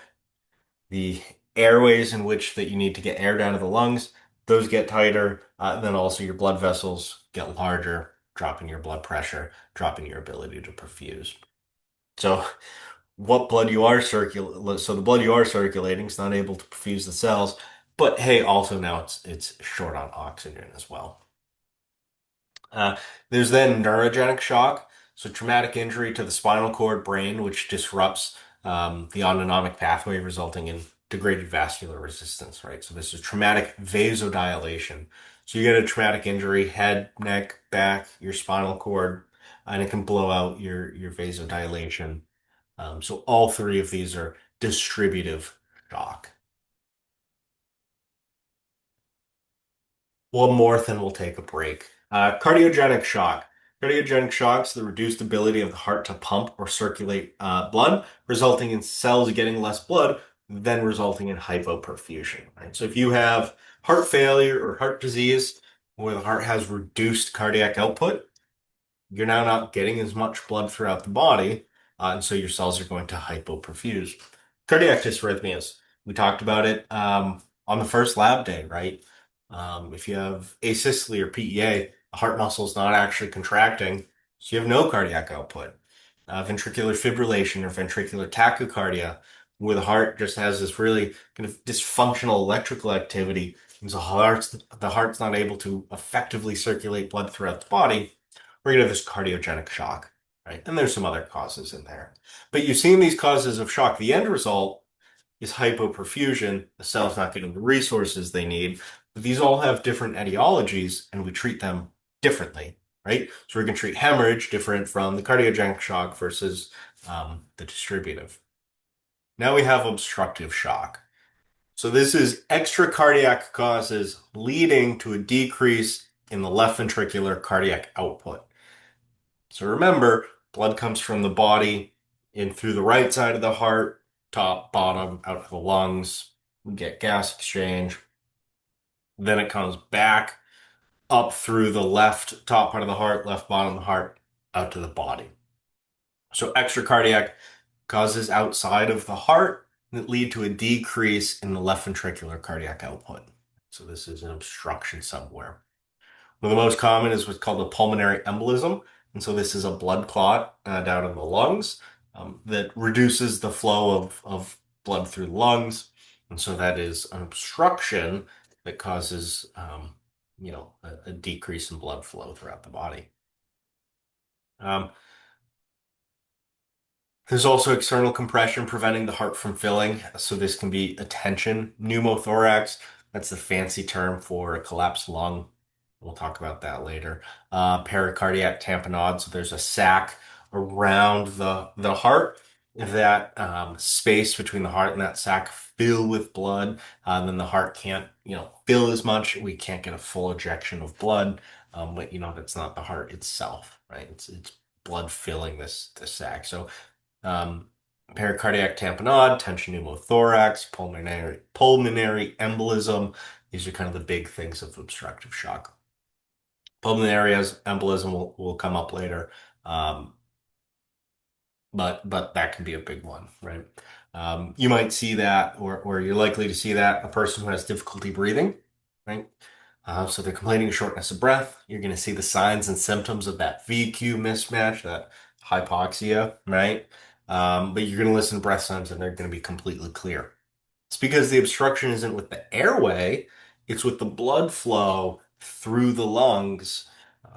the airways in which that you need to get air down to the lungs, those get tighter, then also your blood vessels get larger, dropping your blood pressure, dropping your ability to perfuse. So what blood you are circulating, so the blood you are circulating is not able to perfuse the cells, but hey, also now it's short on oxygen as well. Uh, there's then neurogenic shock, so traumatic injury to the spinal cord, brain, which disrupts the autonomic pathway, resulting in degraded vascular resistance, right? So this is traumatic vasodilation. So you get a traumatic injury, head, neck, back, your spinal cord, and it can blow out your vasodilation. So all three of these are distributive shock. One more, then we'll take a break. Cardiogenic shock. Cardiogenic shock is the reduced ability of the heart to pump or circulate blood, resulting in cells getting less blood, then resulting in hypoperfusion. Right? So if you have heart failure or heart disease, where the heart has reduced cardiac output, you're now not getting as much blood throughout the body, and so your cells are going to hypoperfuse. Cardiac dysrhythmias, we talked about it on the first lab day, right? If you have asystole or PEA, the heart muscle is not actually contracting, so you have no cardiac output. Ventricular fibrillation or ventricular tachycardia, where the heart just has this really kind of dysfunctional electrical activity, and so the heart's not able to effectively circulate blood throughout the body. We're gonna have this cardiogenic shock, right? And there's some other causes in there. But you've seen these causes of shock. The end result is hypoperfusion, the cell's not getting the resources they need. But these all have different etiologies, and we treat them differently, right? So we can treat hemorrhage different from the cardiogenic shock versus the distributive. Now we have obstructive shock. So this is extracardiac causes leading to a decrease in the left ventricular cardiac output. So remember, blood comes from the body in through the right side of the heart, top, bottom, out to the lungs. We get gas exchange. Then it comes back up through the left top part of the heart, left bottom of the heart, out to the body. So extracardiac causes outside of the heart that lead to a decrease in the left ventricular cardiac output. So this is an obstruction somewhere. One of the most common is what's called a pulmonary embolism. And so this is a blood clot down in the lungs that reduces the flow of blood through the lungs. And so that is an obstruction that causes, a decrease in blood flow throughout the body. Um, There's also external compression preventing the heart from filling. So this can be a tension pneumothorax. That's the fancy term for a collapsed lung. We'll talk about that later. Pericardiac tamponade. So there's a sac around the heart. If that space between the heart and that sac fill with blood, then the heart can't, fill as much. We can't get a full ejection of blood. But that's not the heart itself, right? It's blood filling this sac. So um, pericardiac tamponade, tension pneumothorax, pulmonary embolism. These are kind of the big things of obstructive shock. Pulmonary embolism will come up later, um, but that can be a big one, right? You might see that, or you're likely to see that a person who has difficulty breathing, right? So they're complaining of shortness of breath. You're going to see the signs and symptoms of that VQ mismatch, that hypoxia, right? But you're going to listen to breath sounds and they're going to be completely clear. It's because the obstruction isn't with the airway, it's with the blood flow through the lungs.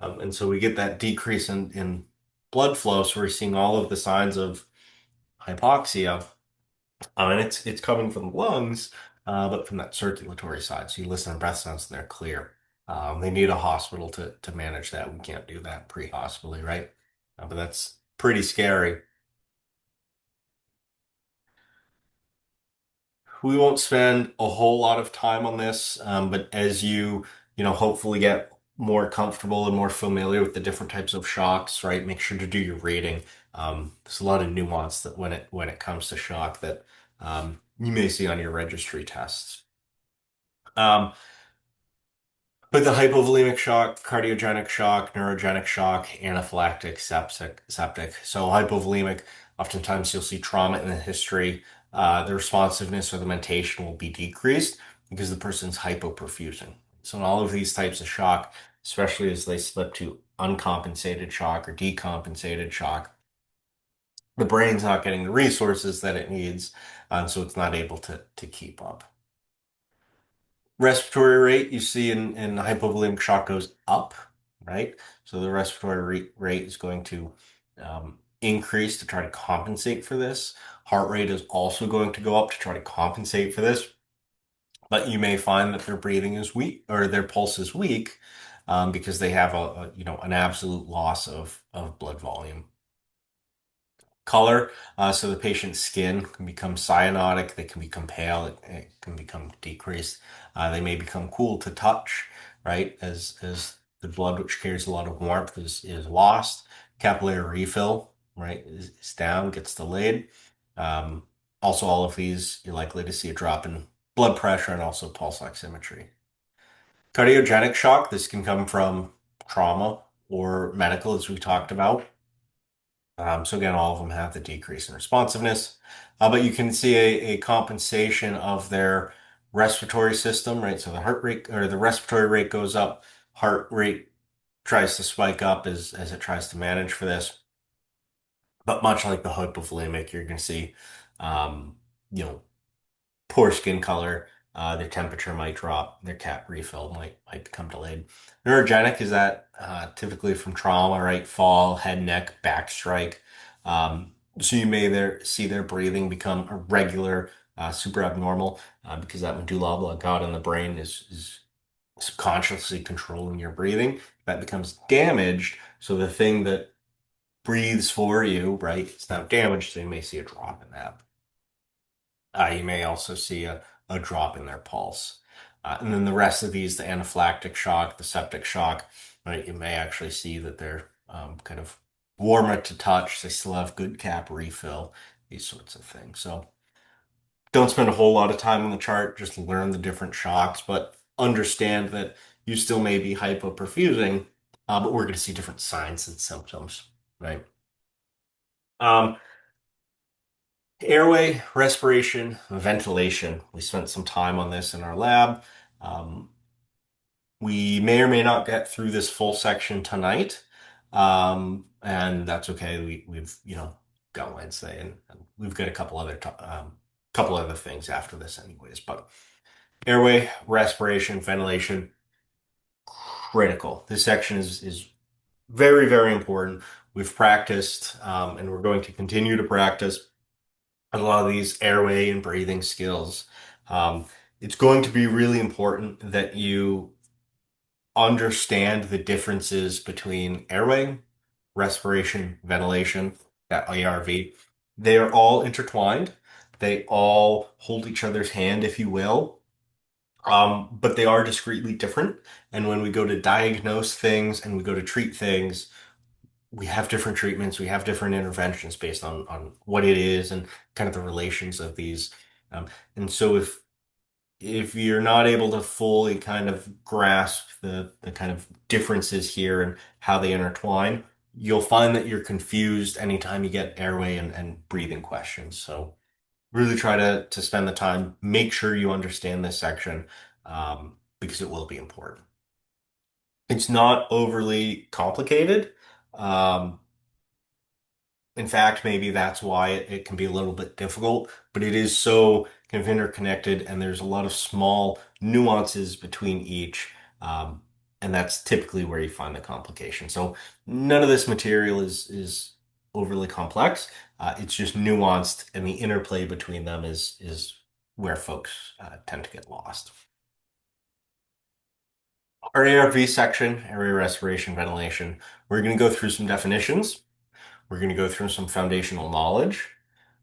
And so we get that decrease in blood flow. So we're seeing all of the signs of hypoxia. And it's coming from the lungs, but from that circulatory side. So you listen to breath sounds and they're clear. They need a hospital to manage that. We can't do that pre-hospitally, right? But that's pretty scary. We won't spend a whole lot of time on this, but as hopefully get more comfortable and more familiar with the different types of shocks, right? Make sure to do your rating. There's a lot of nuance that when it comes to shock that you may see on your registry tests. Um, but the hypovolemic shock, cardiogenic shock, neurogenic shock, anaphylactic, septic. So hypovolemic, oftentimes you'll see trauma in the history. The responsiveness or the mentation will be decreased because the person's hypoperfusing. So in all of these types of shock, especially as they slip to uncompensated shock or decompensated shock, the brain's not getting the resources that it needs, so it's not able to keep up. Respiratory rate you see in hypovolemic shock goes up, right? So the respiratory rate is going to increase to try to compensate for this. Heart rate is also going to go up to try to compensate for this. But you may find that their breathing is weak or their pulse is weak because they have an absolute loss of blood volume. Color. So the patient's skin can become cyanotic, they can become pale, it can become decreased. They may become cool to touch, right? As the blood, which carries a lot of warmth, is lost. Capillary refill, right, is down, gets delayed. Um, Also, all of these, you're likely to see a drop in blood pressure and also pulse oximetry. Cardiogenic shock, this can come from trauma or medical, as we talked about. So again, all of them have the decrease in responsiveness, but you can see a compensation of their respiratory system, right? So the heart rate or the respiratory rate goes up, heart rate tries to spike up as it tries to manage for this. But much like the hypovolemic, you're going to see, um, you know, poor skin color, their temperature might drop, their cap refill might become delayed. Neurogenic is that typically from trauma, right? Fall, head, neck, back strike. So you may see their breathing become irregular, super abnormal, because that medulla oblongata in the brain is subconsciously controlling your breathing. That becomes damaged, so the thing that breathes for you, right, it's now damaged, so you may see a drop in that. You may also see a drop in their pulse. And then the rest of these, the anaphylactic shock, the septic shock, right, you may actually see that they're kind of warmer to touch. They still have good cap refill, these sorts of things. So don't spend a whole lot of time on the chart, just learn the different shocks, but understand that you still may be hypoperfusing, but we're going to see different signs and symptoms, right? Um, Airway, respiration, ventilation. We spent some time on this in our lab. Um, we may or may not get through this full section tonight, and that's okay. We've got Wednesday, and we've got a couple other things after this, anyways. But airway, respiration, ventilation, critical. This section is very, very important. We've practiced, and we're going to continue to practice a lot of these airway and breathing skills. Um, it's going to be really important that you understand the differences between airway, respiration, ventilation, that ARV. They are all intertwined. They all hold each other's hand, if you will. But they are discretely different. And when we go to diagnose things and we go to treat things, we have different treatments, we have different interventions based on what it is and kind of the relations of these. Um, and so if you're not able to fully kind of grasp the kind of differences here and how they intertwine, you'll find that you're confused anytime you get airway and breathing questions. So really try to spend the time, make sure you understand this section, because it will be important. It's not overly complicated. Um, In fact, maybe that's why it can be a little bit difficult, but it is so kind of interconnected and there's a lot of small nuances between each. Um, and that's typically where you find the complication. So none of this material is overly complex. It's just nuanced and the interplay between them is where folks tend to get lost. Our ARV section, area respiration ventilation, we're going to go through some definitions. We're going to go through some foundational knowledge.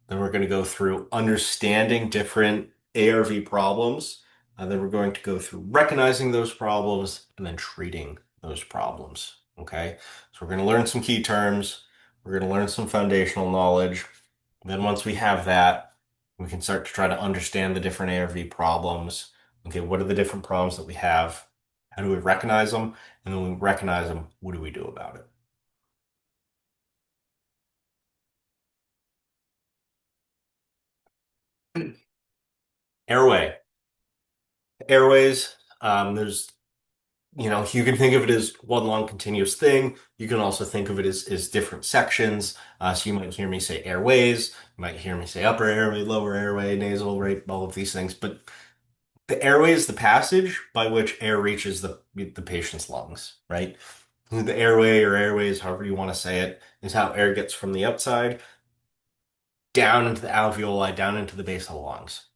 Then we're going to go through understanding different ARV problems. Then we're going to go through recognizing those problems and then treating those problems. Okay. So we're going to learn some key terms. We're going to learn some foundational knowledge. Then once we have that, we can start to try to understand the different ARV problems. Okay. What are the different problems that we have? How do we recognize them? And then when we recognize them, what do we do about it? Airway. Airways. There's you can think of it as one long continuous thing. You can also think of it as different sections. So you might hear me say airways, you might hear me say upper airway, lower airway, nasal rate, all of these things. But the airway is the passage by which air reaches the patient's lungs, right? The airway or airways, however you want to say it, is how air gets from the outside down into the alveoli, down into the base of the lungs,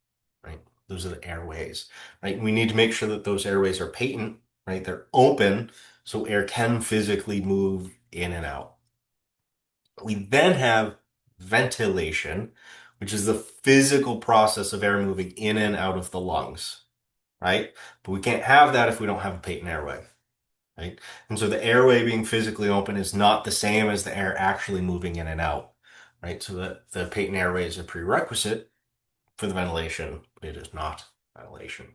right? Those are the airways, right? We need to make sure that those airways are patent, right? They're open so air can physically move in and out. We then have ventilation, which is the physical process of air moving in and out of the lungs, right? But we can't have that if we don't have a patent airway, right? And so the airway being physically open is not the same as the air actually moving in and out, right? So the patent airway is a prerequisite for the ventilation, but it is not ventilation.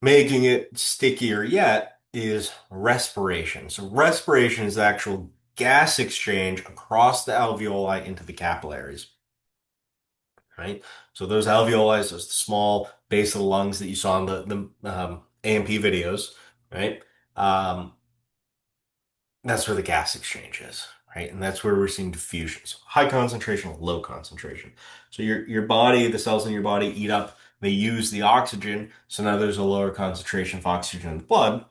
Making it stickier yet is respiration. So respiration is the actual gas exchange across the alveoli into the capillaries, right? So those alveoli, those small base of the lungs that you saw in the AMP videos, right? Um, that's where the gas exchange is, right? And that's where we're seeing diffusion. So high concentration, low concentration. So your body, the cells in your body eat up, they use the oxygen. So now there's a lower concentration of oxygen in the blood,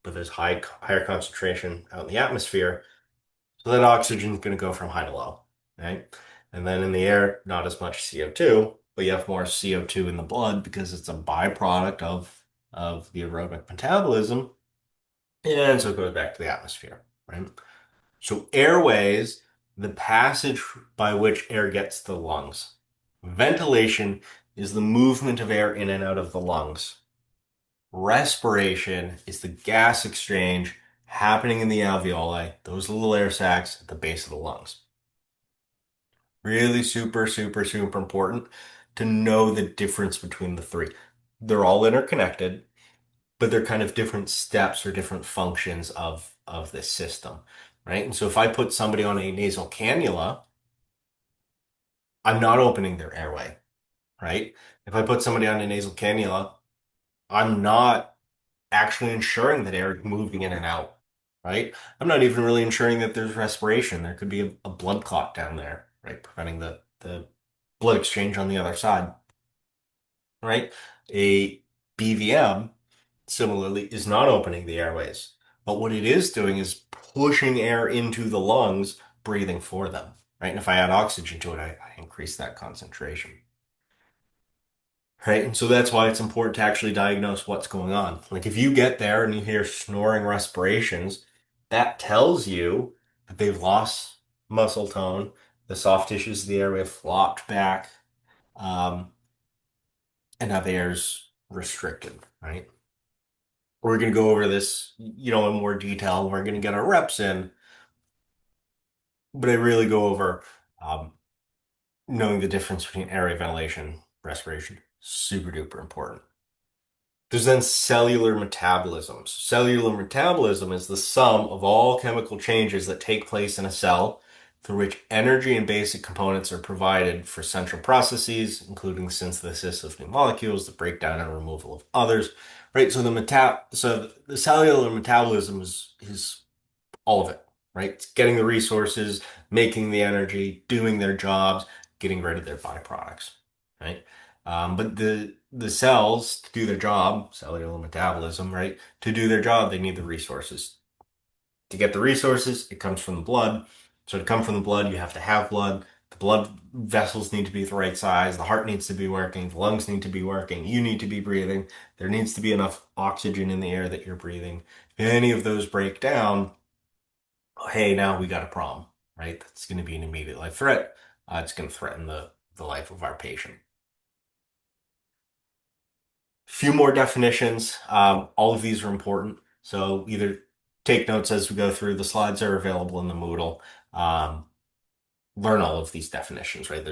but there's higher concentration out in the atmosphere. So that oxygen is going to go from high to low, right? And then in the air, not as much CO2, but you have more CO2 in the blood because it's a byproduct of the aerobic metabolism. And so it goes back to the atmosphere, right? So airways, the passage by which air gets to the lungs. Ventilation is the movement of air in and out of the lungs. Respiration is the gas exchange happening in the alveoli, those little air sacs at the base of the lungs. Really super, super, super important to know the difference between the three. They're all interconnected, but they're kind of different steps or different functions of this system, right? And so if I put somebody on a nasal cannula, I'm not opening their airway, right? If I put somebody on a nasal cannula, I'm not actually ensuring that air is moving in and out, right? I'm not even really ensuring that there's respiration. There could be a blood clot down there, right? Preventing the blood exchange on the other side, right? A BVM, similarly, is not opening the airways. But what it is doing is pushing air into the lungs, breathing for them, right? And if I add oxygen to it, I increase that concentration. Right. And so that's why it's important to actually diagnose what's going on. Like if you get there and you hear snoring respirations, that tells you that they've lost muscle tone. The soft tissues of the airway have flopped back, um, and now the air's restricted, right? We're going to go over this, in more detail. We're going to get our reps in, but I really go over um, knowing the difference between airway ventilation, respiration, super duper important. There's then cellular metabolism. So cellular metabolism is the sum of all chemical changes that take place in a cell through which energy and basic components are provided for central processes, including synthesis of new molecules, the breakdown and removal of others. Right? So the cellular metabolism is all of it, right? It's getting the resources, making the energy, doing their jobs, getting rid of their byproducts, right? But the cells to do their job, cellular metabolism, right? To do their job, they need the resources. To get the resources, it comes from the blood. So to come from the blood, you have to have blood. The blood vessels need to be the right size. The heart needs to be working. The lungs need to be working. You need to be breathing. There needs to be enough oxygen in the air that you're breathing. If any of those break down, hey, now we got a problem, right? That's going to be an immediate life threat. It's going to threaten the life of our patient. Few more definitions. All of these are important. So either take notes as we go through. The slides are available in the Moodle. Um, Learn all of these definitions, right?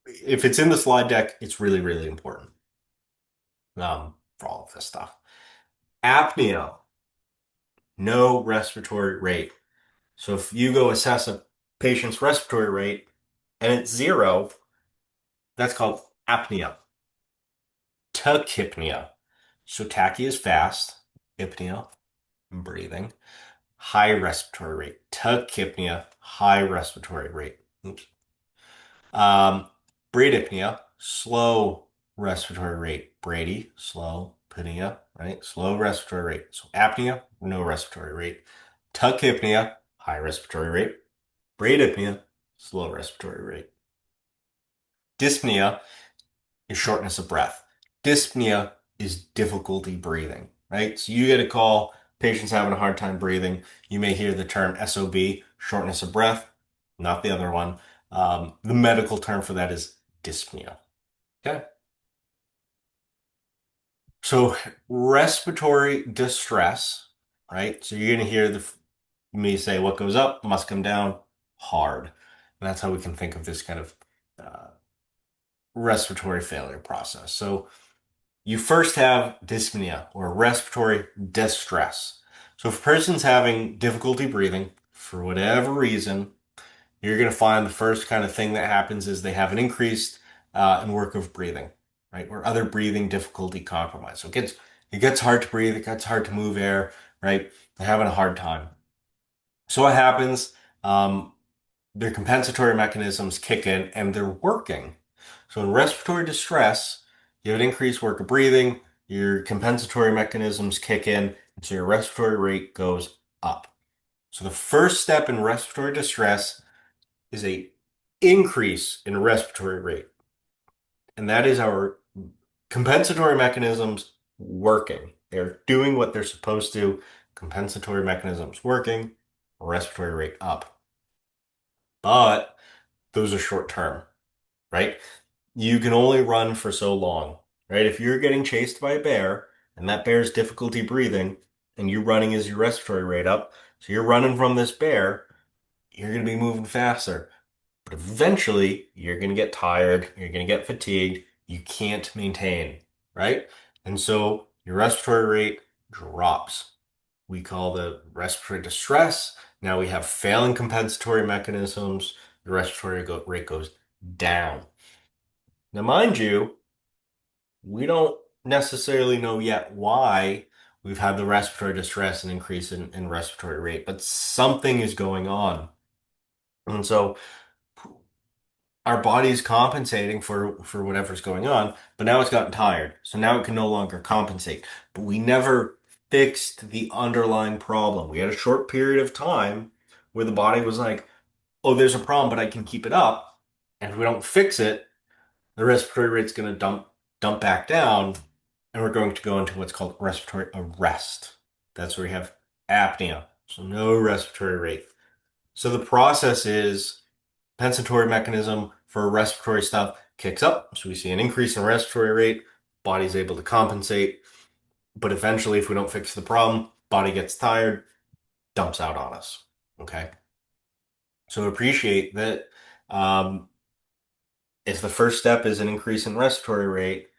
If it's in the slide deck, it's really, really important for all of this stuff. Apnea, no respiratory rate. So if you go assess a patient's respiratory rate and it's zero, that's called apnea. Tachypnea. So tachy is fast, apnea, breathing. High respiratory rate. Tachypnea, high respiratory rate. Oops. Um, Bradypnea, slow respiratory rate. Brady, slow, pnea, right? Slow respiratory rate. So apnea, no respiratory rate. Tachypnea, high respiratory rate. Bradypnea, slow respiratory rate. Dyspnea is shortness of breath. Dyspnea is difficulty breathing, right? So you get a call, patient's having a hard time breathing. You may hear the term SOB, shortness of breath, not the other one. The medical term for that is dyspnea. Okay. So respiratory distress, right? So you're going to hear me say what goes up must come down hard. And that's how we can think of this kind of uh, respiratory failure process. So you first have dyspnea or respiratory distress. So if a person's having difficulty breathing for whatever reason, you're going to find the first kind of thing that happens is they have an increased in work of breathing, right? Or other breathing difficulty compromise. So it gets hard to breathe, it gets hard to move air, right? They're having a hard time. So what happens? Um, their compensatory mechanisms kick in and they're working. So in respiratory distress, you have an increased work of breathing, your compensatory mechanisms kick in, and so your respiratory rate goes up. So the first step in respiratory distress is a increase in respiratory rate. And that is our compensatory mechanisms working. They're doing what they're supposed to. Compensatory mechanisms working, respiratory rate up. But those are short term, right? You can only run for so long, right? If you're getting chased by a bear and that bear's difficulty breathing and you running is your respiratory rate up, so you're running from this bear, you're going to be moving faster. But eventually, you're going to get tired, you're going to get fatigued, you can't maintain, right? And so your respiratory rate drops. We call the respiratory distress. Now we have failing compensatory mechanisms. The rate goes down. Now, mind you, we don't necessarily know yet why we've had the respiratory distress and increase in respiratory rate, but something is going on. And so our body's compensating for whatever's going on, but now it's gotten tired. So now it can no longer compensate. But we never fixed the underlying problem. We had a short period of time where the body was like, "Oh, there's a problem, but I can keep it up." And if we don't fix it, the respiratory rate's going to dump back down, and we're going to go into what's called respiratory arrest. That's where we have apnea. So no respiratory rate. So the process is compensatory mechanism for respiratory stuff kicks up. So we see an increase in respiratory rate, body's able to compensate. But eventually, if we don't fix the problem, body gets tired, dumps out on us. Okay. So appreciate that um, if the first step is an increase in respiratory rate,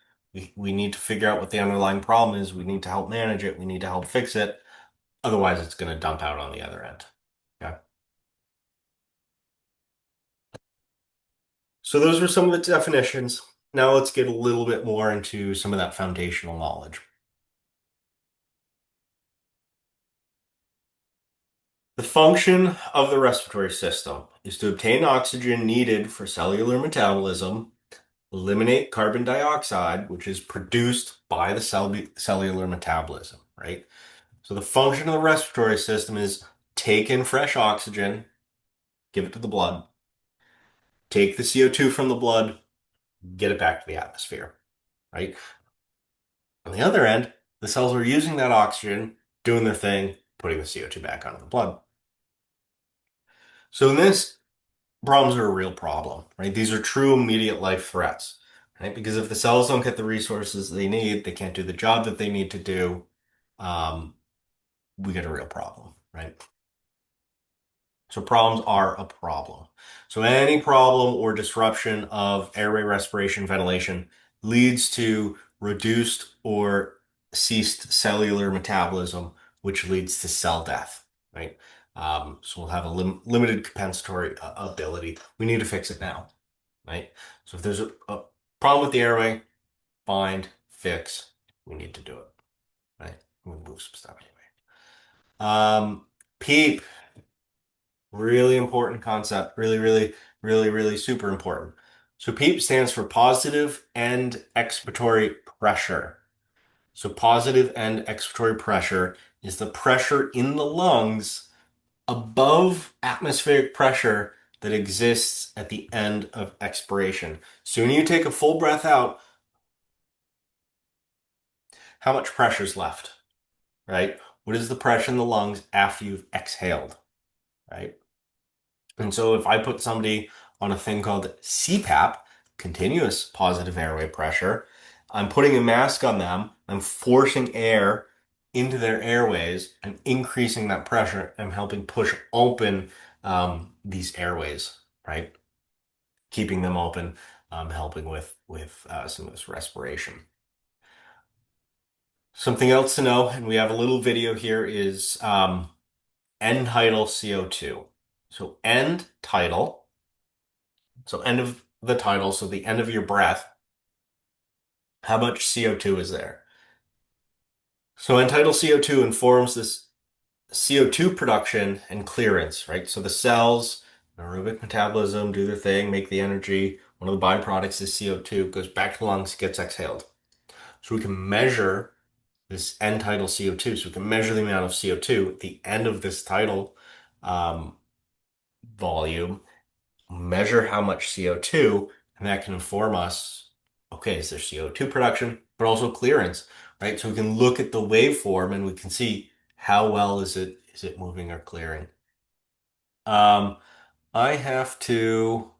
we need to figure out what the underlying problem is. We need to help manage it. We need to help fix it. Otherwise, it's going to dump out on the other end. Okay. So those were some of the definitions. Now let's get a little bit more into some of that foundational knowledge. The function of the respiratory system is to obtain oxygen needed for cellular metabolism, eliminate carbon dioxide, which is produced by the cellular metabolism, right? So the function of the respiratory system is take in fresh oxygen, give it to the blood, take the CO2 from the blood, get it back to the atmosphere, right? On the other end, the cells are using that oxygen, doing their thing, putting the CO2 back onto the blood. So in this, problems are a real problem, right? These are true immediate life threats, right? Because if the cells don't get the resources they need, they can't do the job that they need to do, um, we get a real problem, right? So problems are a problem. So any problem or disruption of airway, respiration, ventilation leads to reduced or ceased cellular metabolism, which leads to cell death, right? So we'll have a limited compensatory ability. We need to fix it now, right? So if there's a problem with the airway, find, fix, we need to do it, right? We'll move some stuff anyway. PEEP. Really important concept. Really super important. So PEEP stands for positive end expiratory pressure. So positive end expiratory pressure is the pressure in the lungs above atmospheric pressure that exists at the end of expiration. So when you take a full breath out, how much pressure is left, right? What is the pressure in the lungs after you've exhaled, right? And so if I put somebody on a thing called CPAP, continuous positive airway pressure, I'm putting a mask on them, I'm forcing air into their airways, I'm increasing that pressure, I'm helping push open these airways, right? Keeping them open, helping with some of this respiration. Something else to know, and we have a little video here, is end tidal CO2. So end tidal. So end of the tidal, so the end of your breath, how much CO2 is there? So end tidal CO2 informs this CO2 production and clearance, right? So the cells, aerobic metabolism, do their thing, make the energy. One of the byproducts is CO2, goes back to the lungs, gets exhaled. So we can measure this end tidal CO2. So we can measure the amount of CO2 at the end of this tidal um, volume, measure how much CO2, and that can inform us, okay, is there CO2 production, but also clearance, right? So we can look at the waveform and we can see how well is it moving or clearing. Um, I have to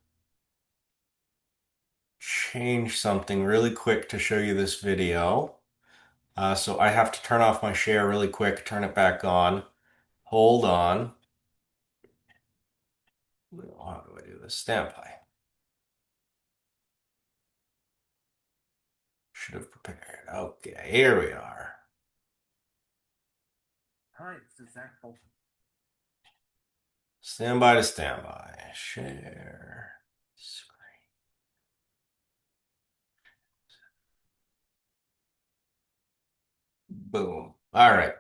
change something really quick to show you this video. So I have to turn off my share really quick, turn it back on. Hold on. How do I do this? Standby. Should have prepared. Okay, here we are. Hi, this is Zach Bolton. Standby to standby. Share screen. Boom. All right.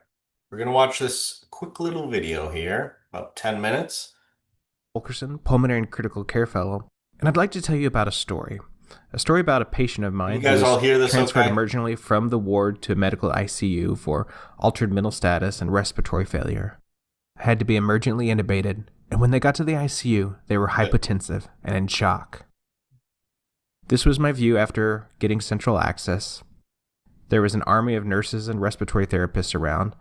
We're going to watch this quick little video here, about 10 minutes. Fulkerson, pulmonary and critical care fellow, and I'd like to tell you about a story. A story about a patient of mine You guys who all was hear this transferred okay? emergently from the ward to medical ICU for altered mental status and respiratory failure. Had to be emergently intubated, and when they got to the ICU, they were hypotensive and in shock. This was my view after getting central access. There was an army of nurses and respiratory therapists around.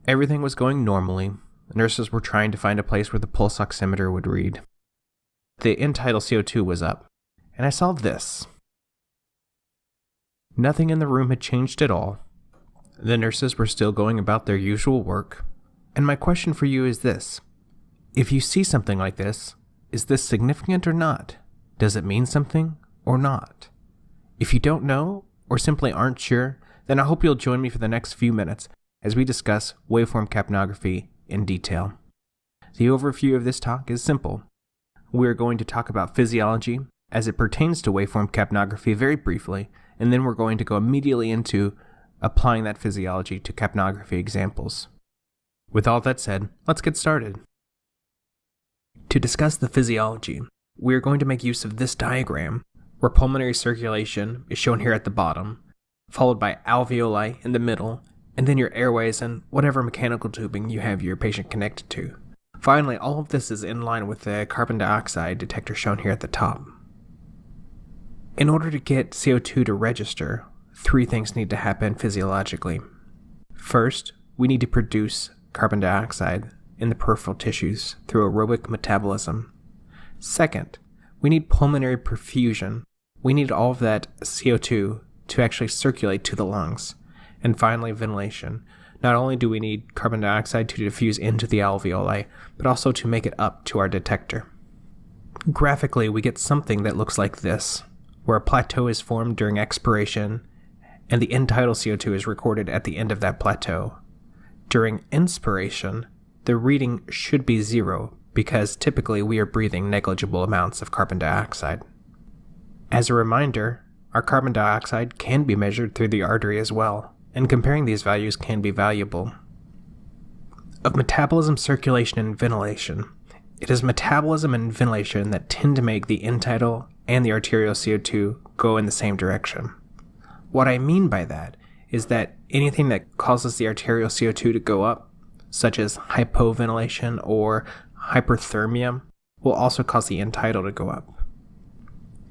Everything was going normally. The nurses were trying to find a place where the pulse oximeter would read. The end tidal CO2 was up, and I saw this. Nothing in the room had changed at all. The nurses were still going about their usual work, and my question for you is this. If you see something like this, is this significant or not? Does it mean something or not? If you don't know, or simply aren't sure, then I hope you'll join me for the next few minutes as we discuss waveform capnography in detail. The overview of this talk is simple. We are going to talk about physiology as it pertains to waveform capnography very briefly, and then we're going to go immediately into applying that physiology to capnography examples. With all that said, let's get started. To discuss the physiology, we are going to make use of this diagram, where pulmonary circulation is shown here at the bottom, followed by alveoli in the middle, and then your airways and whatever mechanical tubing you have your patient connected to. Finally, all of this is in line with the carbon dioxide detector shown here at the top. In order to get CO2 to register, 3 things need to happen physiologically. First, we need to produce carbon dioxide in the peripheral tissues through aerobic metabolism. Second, we need pulmonary perfusion. We need all of that CO2 to actually circulate to the lungs. And finally, ventilation. Not only do we need carbon dioxide to diffuse into the alveoli, but also to make it up to our detector. Graphically, we get something that looks like this, where a plateau is formed during expiration, and the end tidal CO2 is recorded at the end of that plateau. During inspiration, the reading should be 0, because typically we are breathing negligible amounts of carbon dioxide. As a reminder, our carbon dioxide can be measured through the artery as well, and comparing these values can be valuable. Of metabolism, circulation, and ventilation, it is metabolism and ventilation that tend to make the end tidal and the arterial CO2 go in the same direction. What I mean by that is that anything that causes the arterial CO2 to go up, such as hypoventilation or hyperthermia, will also cause the end tidal to go up.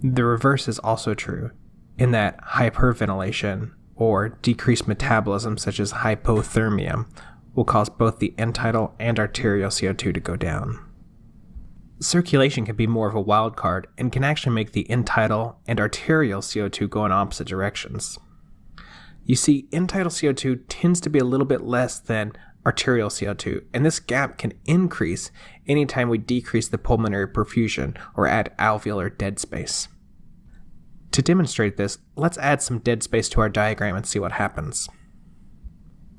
The reverse is also true, in that hyperventilation or decreased metabolism such as hypothermia will cause both the end tidal and arterial CO2 to go down. Circulation can be more of a wild card and can actually make the end tidal and arterial CO2 go in opposite directions. You see, end tidal CO2 tends to be a little bit less than arterial CO2, and this gap can increase anytime we decrease the pulmonary perfusion or add alveolar dead space. To demonstrate this, let's add some dead space to our diagram and see what happens.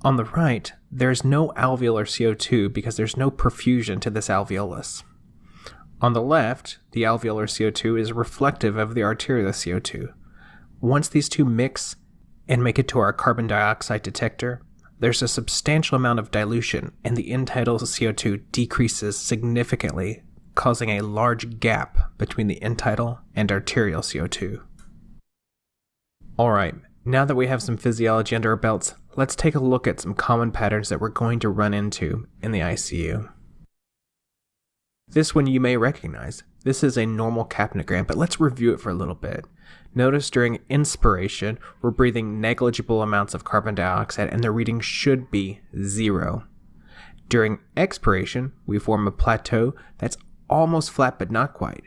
On the right, there's no alveolar CO2 because there's no perfusion to this alveolus. On the left, the alveolar CO2 is reflective of the arterial CO2. Once these two mix and make it to our carbon dioxide detector, there's a substantial amount of dilution and the end tidal CO2 decreases significantly, causing a large gap between the end tidal and arterial CO2. Alright, now that we have some physiology under our belts, let's take a look at some common patterns that we're going to run into in the ICU. This one you may recognize. This is a normal capnogram, but let's review it for a little bit. Notice during inspiration, we're breathing negligible amounts of carbon dioxide and the reading should be 0. During expiration, we form a plateau that's almost flat but not quite,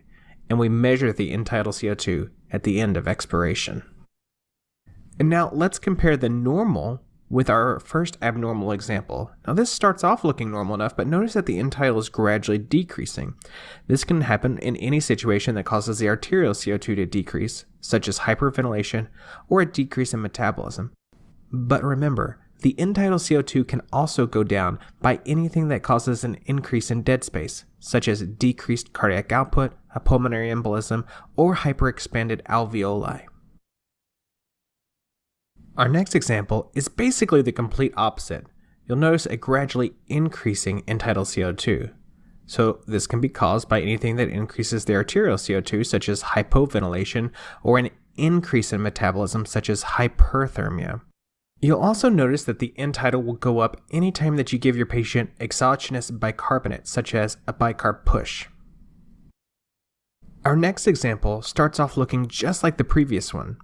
and we measure the end tidal CO2 at the end of expiration. And now let's compare the normal with our first abnormal example. Now this starts off looking normal enough, but notice that the end tidal is gradually decreasing. This can happen in any situation that causes the arterial CO2 to decrease, such as hyperventilation or a decrease in metabolism. But remember, the end tidal CO2 can also go down by anything that causes an increase in dead space, such as decreased cardiac output, a pulmonary embolism, or hyperexpanded alveoli. Our next example is basically the complete opposite. You'll notice a gradually increasing end tidal CO2. So this can be caused by anything that increases the arterial CO2, such as hypoventilation, or an increase in metabolism, such as hyperthermia. You'll also notice that the end tidal will go up anytime that you give your patient exogenous bicarbonate, such as a bicarb push. Our next example starts off looking just like the previous one,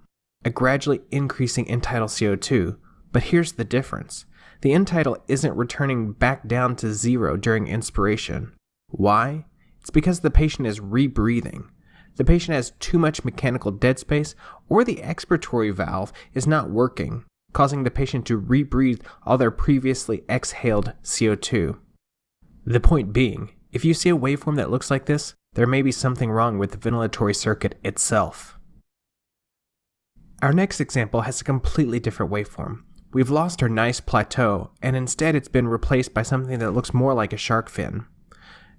a gradually increasing end tidal CO2, but here's the difference. The end tidal isn't returning back down to zero during inspiration. Why? It's because the patient is rebreathing. The patient has too much mechanical dead space, or the expiratory valve is not working, causing the patient to rebreathe all their previously exhaled CO2. The point being, if you see a waveform that looks like this, there may be something wrong with the ventilatory circuit itself. Our next example has a completely different waveform. We've lost our nice plateau, and instead it's been replaced by something that looks more like a shark fin.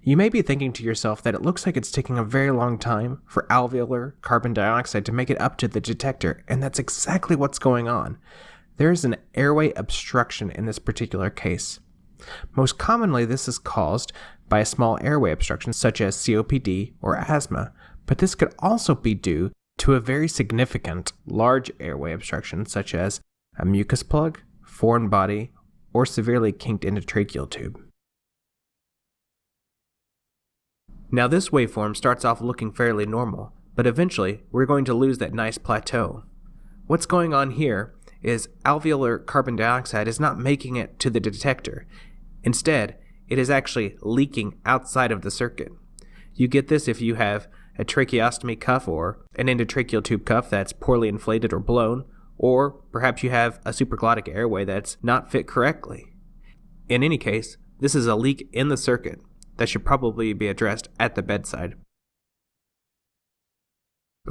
You may be thinking to yourself that it looks like it's taking a very long time for alveolar carbon dioxide to make it up to the detector, and that's exactly what's going on. There is an airway obstruction in this particular case. Most commonly, this is caused by a small airway obstruction such as COPD or asthma, but this could also be due to a very significant large airway obstruction such as a mucus plug, foreign body, or severely kinked endotracheal tube. Now this waveform starts off looking fairly normal, but eventually we're going to lose that nice plateau. What's going on here is alveolar carbon dioxide is not making it to the detector. Instead, it is actually leaking outside of the circuit. You get this if you have a tracheostomy cuff or an endotracheal tube cuff that's poorly inflated or blown, or perhaps you have a supraglottic airway that's not fit correctly. In any case, this is a leak in the circuit that should probably be addressed at the bedside.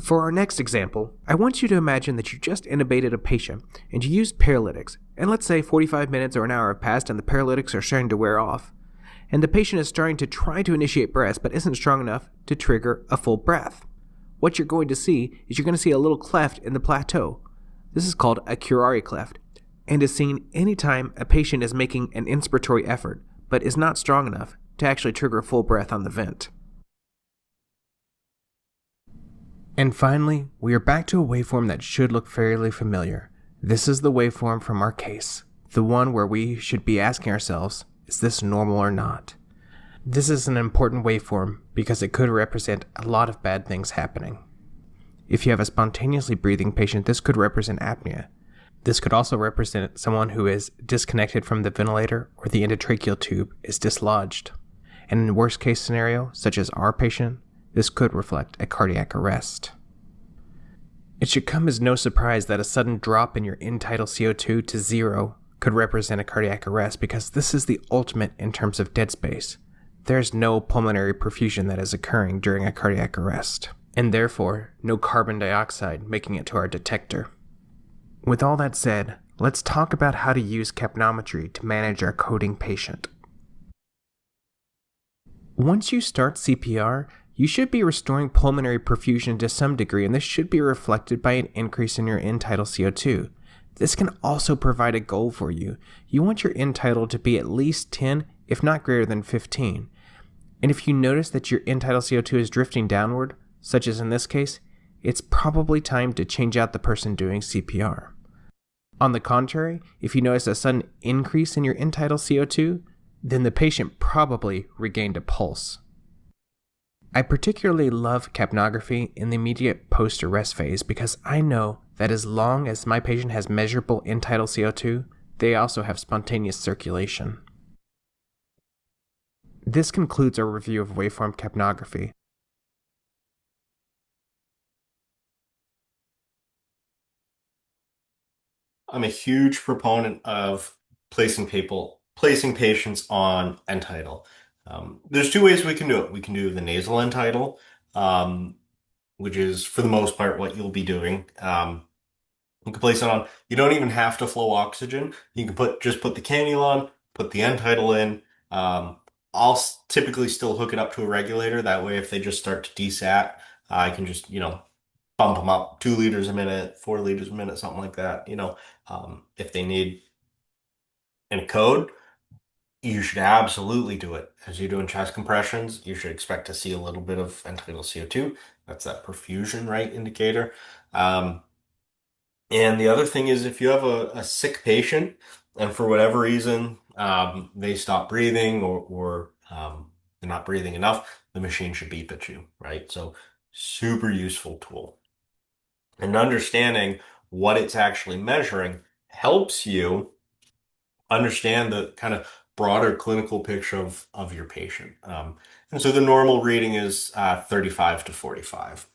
For our next example, I want you to imagine that you just intubated a patient and you used paralytics, and let's say 45 minutes or an hour have passed and the paralytics are starting to wear off, and the patient is starting to try to initiate breaths but isn't strong enough to trigger a full breath. What you're going to see is you're going to see a little cleft in the plateau. This is called a curare cleft, and is seen anytime a patient is making an inspiratory effort but is not strong enough to actually trigger a full breath on the vent. And finally, we are back to a waveform that should look fairly familiar. This is the waveform from our case, the one where we should be asking ourselves, is this normal or not? This is an important waveform because it could represent a lot of bad things happening. If you have a spontaneously breathing patient, this could represent apnea. This could also represent someone who is disconnected from the ventilator or the endotracheal tube is dislodged. And in the worst case scenario, such as our patient, this could reflect a cardiac arrest. It should come as no surprise that a sudden drop in your end tidal CO2 to zero could represent a cardiac arrest because this is the ultimate in terms of dead space. There's no pulmonary perfusion that is occurring during a cardiac arrest, and therefore no carbon dioxide making it to our detector. With all that said, let's talk about how to use capnometry to manage our coding patient. Once you start CPR, you should be restoring pulmonary perfusion to some degree, and this should be reflected by an increase in your end tidal CO2. This can also provide a goal for you. You want your end tidal to be at least 10, if not greater than 15. And if you notice that your end tidal CO2 is drifting downward, such as in this case, it's probably time to change out the person doing CPR. On the contrary, if you notice a sudden increase in your end tidal CO2, then the patient probably regained a pulse. I particularly love capnography in the immediate post-arrest phase because I know that as long as my patient has measurable end tidal CO2, they also have spontaneous circulation. This concludes our review of waveform capnography. I'm a huge proponent of placing patients on end tidal. There's two ways we can do it. We can do the nasal end tidal, um, which is for the most part what you'll be doing. You can place it on. You don't even have to flow oxygen. You can just put the cannula on, put the end tidal in. Um, I'll typically still hook it up to a regulator. That way, if they just start to desat, I can just bump them up 2 liters a minute, 4 liters a minute, something like that. If they need in a code, you should absolutely do it. As you're doing chest compressions, you should expect to see a little bit of end tidal CO2. That's that perfusion rate indicator. Um, And the other thing is if you have a sick patient and for whatever reason they stop breathing or they're not breathing enough, the machine should beep at you, right? So super useful tool. And understanding what it's actually measuring helps you understand the kind of broader clinical picture of your patient. And so the normal reading is 35 to 45.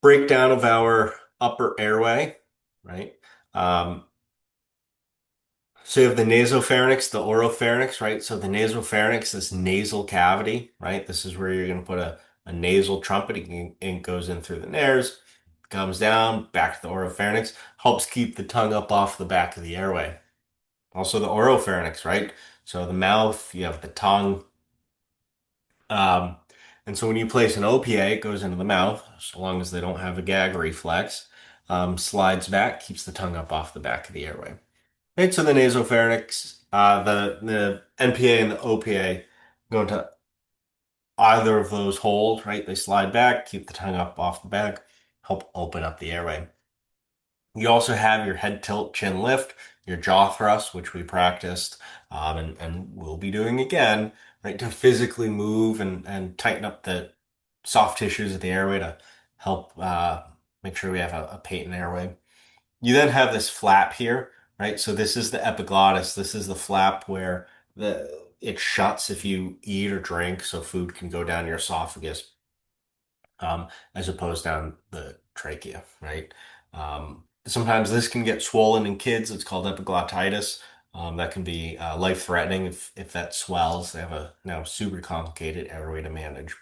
Breakdown of our upper airway, right? Um, so you have the nasopharynx, the oropharynx, right? So the nasopharynx, this nasal cavity, right? This is where you're going to put a nasal trumpet. It goes in through the nares, comes down, back to the oropharynx, helps keep the tongue up off the back of the airway. Also the oropharynx, right? So the mouth, you have the tongue. Um, and so when you place an OPA, it goes into the mouth, so long as they don't have a gag reflex, slides back, keeps the tongue up off the back of the airway. Right, so the nasopharynx, the NPA and the OPA go into either of those holes, right? They slide back, keep the tongue up off the back, help open up the airway. You also have your head tilt, chin lift, your jaw thrust, which we practiced and will be doing again, right? To physically move and tighten up the soft tissues of the airway to help make sure we have a patent airway. You then have this flap here, right? So this is the epiglottis. This is the flap where it shuts if you eat or drink, so food can go down your esophagus, as opposed down the trachea, right? Sometimes this can get swollen in kids. It's called epiglottitis. That can be life-threatening if that swells. They have a now super complicated airway to manage.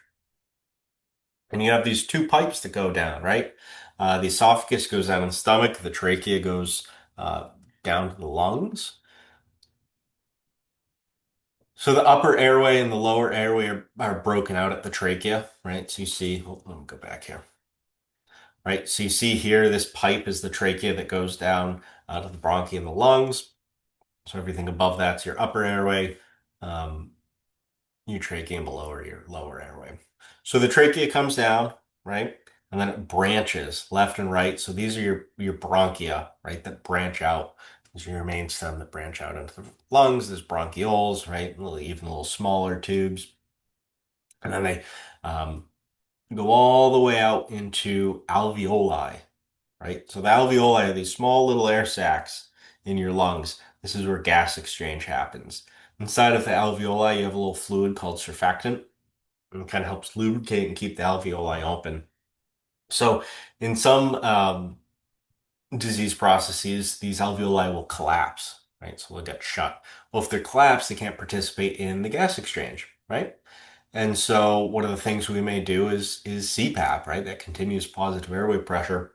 And you have these two pipes that go down, right? The esophagus goes down in the stomach, the trachea goes uh, down to the lungs. So the upper airway and the lower airway are broken out at the trachea, right? So you see, let me go back here, right? So you see here, this pipe is the trachea that goes down to the bronchi and the lungs. So everything above that's your upper airway. Um, your trachea and below your lower airway. So the trachea comes down, right? And then it branches left and right. So these are your bronchia, right? That branch out. These are your main stem that branch out into the lungs. There's bronchioles, right? Even a little smaller tubes. And then they go all the way out into alveoli, right? So the alveoli are these small little air sacs in your lungs. This is where gas exchange happens. Inside of the alveoli, you have a little fluid called surfactant, and it kind of helps lubricate and keep the alveoli open. So in some disease processes, these alveoli will collapse, right? So they'll get shut. Well, if they're collapsed, they can't participate in the gas exchange, right? And so one of the things we may do is CPAP, right? That continuous positive airway pressure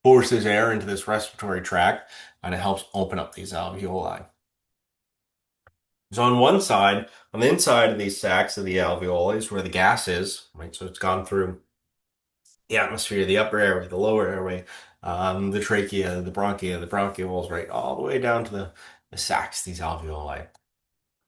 forces air into this respiratory tract and it helps open up these alveoli. So on one side, on the inside of these sacs of the alveoli is where the gas is, right? So it's gone through the atmosphere, the upper airway, the lower airway, the trachea, the bronchia, the bronchioles, right, all the way down to the sacs, these alveoli.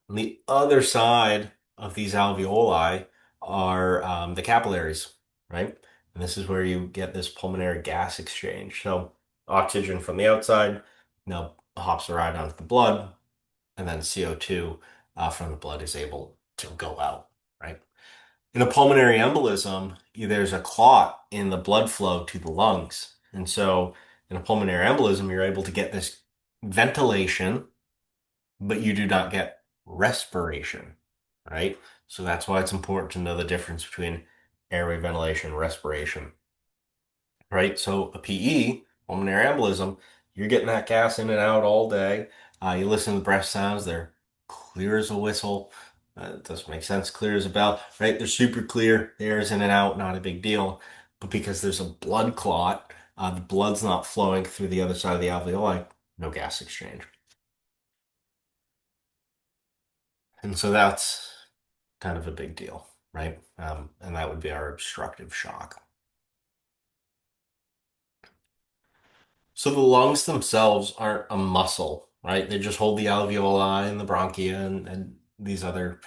On the other side of these alveoli are the capillaries, right? And this is where you get this pulmonary gas exchange. So oxygen from the outside now hops right onto the blood, and then CO2 from the blood is able to go out, right? In a pulmonary embolism, there's a clot in the blood flow to the lungs. And so in a pulmonary embolism, you're able to get this ventilation, but you do not get respiration, right? So that's why it's important to know the difference between airway ventilation and respiration. right? So a PE, pulmonary embolism, you're getting that gas in and out all day. You listen to the breath sounds, they're clear as a whistle. It doesn't make sense, clear as a bell, right? They're super clear. The air's in and out, not a big deal. But because there's a blood clot, the blood's not flowing through the other side of the alveoli, no gas exchange. And so that's kind of a big deal, right? And that would be our obstructive shock. So the lungs themselves aren't a muscle, right? They just hold the alveoli and the bronchia and these other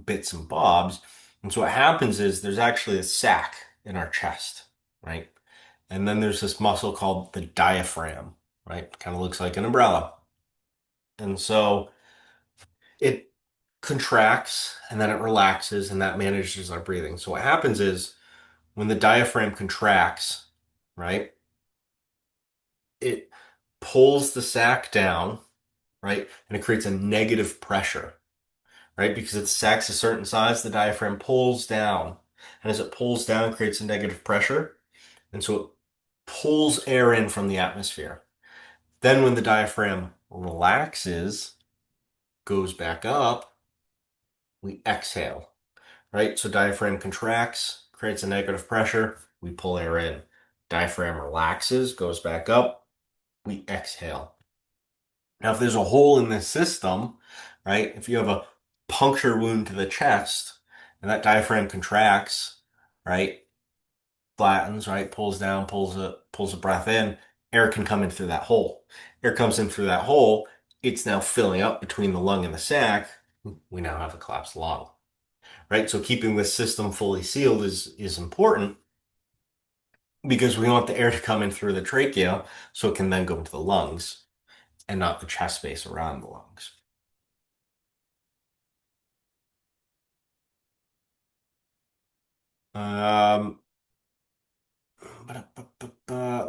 bits and bobs. And so what happens is there's actually a sac in our chest, right? And then there's this muscle called the diaphragm, right? Kind of looks like an umbrella. And so it contracts and then it relaxes and that manages our breathing. So what happens is when the diaphragm contracts, right, it pulls the sac down, right, and it creates a negative pressure, right, because its sac's a certain size, the diaphragm pulls down, and as it pulls down, it creates a negative pressure, and so it pulls air in from the atmosphere. Then when the diaphragm relaxes, goes back up, we exhale, right? So diaphragm contracts, creates a negative pressure, we pull air in. Diaphragm relaxes, goes back up, we exhale. Now, if there's a hole in this system, right, if you have a puncture wound to the chest and that diaphragm contracts, right, flattens, right, pulls down, pulls the breath in, air can come in through that hole. Air comes in through that hole, it's now filling up between the lung and the sac. We now have a collapsed lung, right? So keeping this system fully sealed is important because we want the air to come in through the trachea so it can then go into the lungs and not the chest space around the lungs. Um,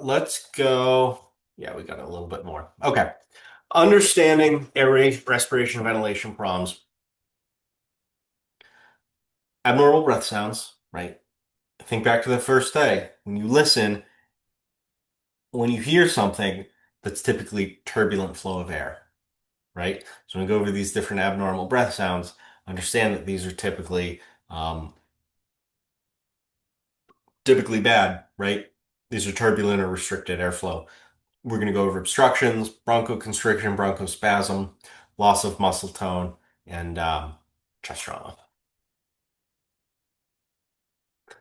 let's go. Yeah, we got a little bit more. Okay. Understanding airway, respiration, ventilation problems. Abnormal breath sounds, right? Think back to the first day. When you listen, when you hear something, that's typically turbulent flow of air, right? So when we go over these different abnormal breath sounds, understand that these are um, typically bad, right? These are turbulent or restricted airflow. We're going to go over obstructions, bronchoconstriction, bronchospasm, loss of muscle tone, and chest trauma.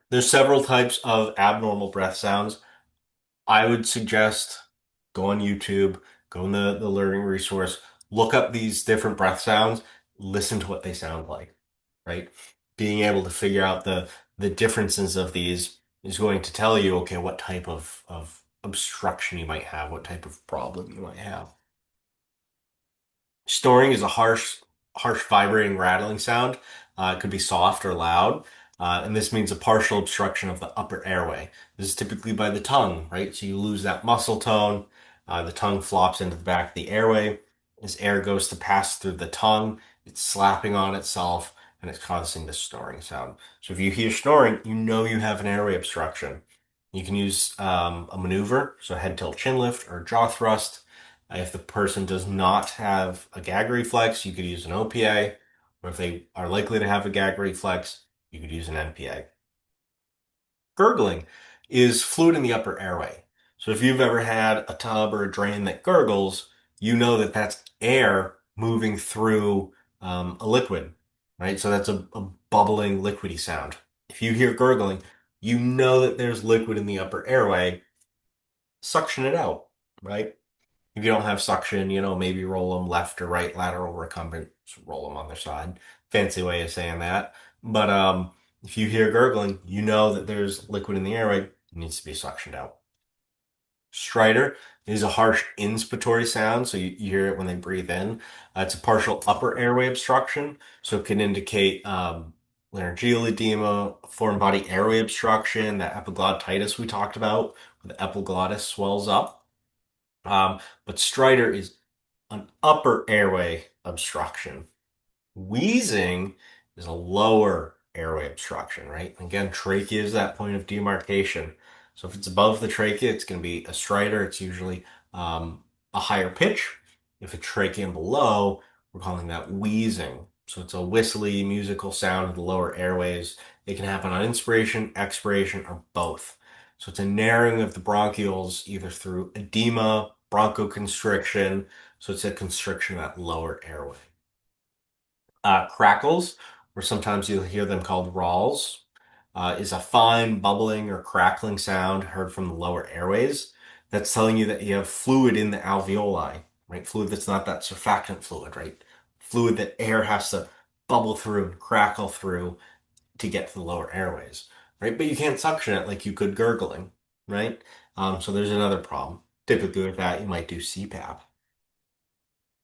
There's several types of abnormal breath sounds. I would suggest go on YouTube, go in the learning resource, look up these different breath sounds, listen to what they sound like, right? Being able to figure out the differences of these is going to tell you, okay, what type of obstruction you might have, what type of problem you might have. Snoring is a harsh vibrating, rattling sound. It could be soft or loud. And this means a partial obstruction of the upper airway. This is typically by the tongue, right? So you lose that muscle tone. The tongue flops into the back of the airway. As air goes to pass through the tongue, it's slapping on itself and it's causing the snoring sound. So if you hear snoring, you know you have an airway obstruction. You can use a maneuver, so head tilt chin lift or jaw thrust. If the person does not have a gag reflex, you could use an OPA, or if they are likely to have a gag reflex, you could use an NPA. Gurgling is fluid in the upper airway. So if you've ever had a tub or a drain that gurgles, you know that that's air moving through a liquid, right? So that's a bubbling, liquidy sound. If you hear gurgling, you know that there's liquid in the upper airway. Suction it out, right? If you don't have suction, maybe roll them left or right, lateral recumbent, just roll them on their side. Fancy way of saying that. But if you hear gurgling, you know that there's liquid in the airway. It needs to be suctioned out. Stridor is a harsh inspiratory sound, so you hear it when they breathe in. It's a partial upper airway obstruction, so it can indicate laryngeal edema, foreign body airway obstruction, that epiglottitis we talked about, where the epiglottis swells up. But stridor is an upper airway obstruction. Wheezing is a lower airway obstruction, right? Again, trachea is that point of demarcation. So if it's above the trachea, it's going to be a stridor. It's usually a higher pitch. If it's trachea and below, we're calling that wheezing. So it's a whistly musical sound of the lower airways. It can happen on inspiration, expiration, or both. So it's a narrowing of the bronchioles either through edema, bronchoconstriction. So it's a constriction of that lower airway. Crackles, or sometimes you'll hear them called ralls, is a fine bubbling or crackling sound heard from the lower airways. That's telling you that you have fluid in the alveoli, right? Fluid that's not that surfactant fluid, right? Fluid that air has to bubble through and crackle through to get to the lower airways, right? But you can't suction it like you could gurgling, right? So there's another problem. Typically with that, you might do CPAP,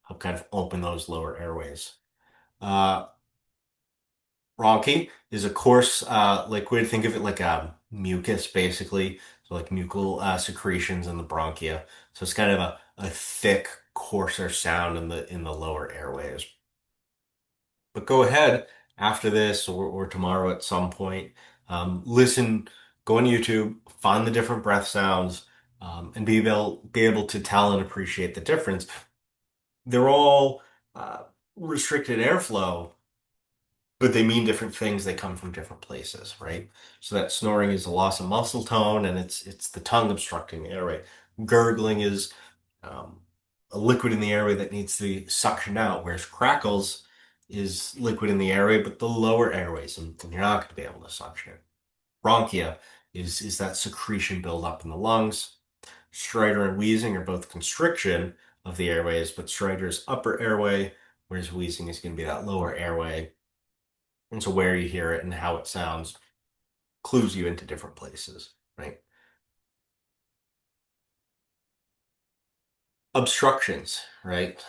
help kind of open those lower airways. Uh, Bronchi is a coarse liquid. Think of it like a mucus, basically. So like mucal secretions in the bronchia. So it's kind of a thick, coarser sound in the lower airways. But go ahead after this or tomorrow at some point, listen, go on YouTube, find the different breath sounds, and be able to tell and appreciate the difference. They're all uh, restricted airflow, but they mean different things. They come from different places, right? So that snoring is a loss of muscle tone, and it's the tongue obstructing the airway. Gurgling is um, a liquid in the airway that needs to be suctioned out, whereas crackles is liquid in the airway, but the lower airways, and you're not going to be able to suction it. Bronchia is that secretion buildup in the lungs. Stridor and wheezing are both constriction of the airways, but stridor is upper airway, whereas wheezing is going to be that lower airway. And so where you hear it and how it sounds clues you into different places, right? Obstructions, right?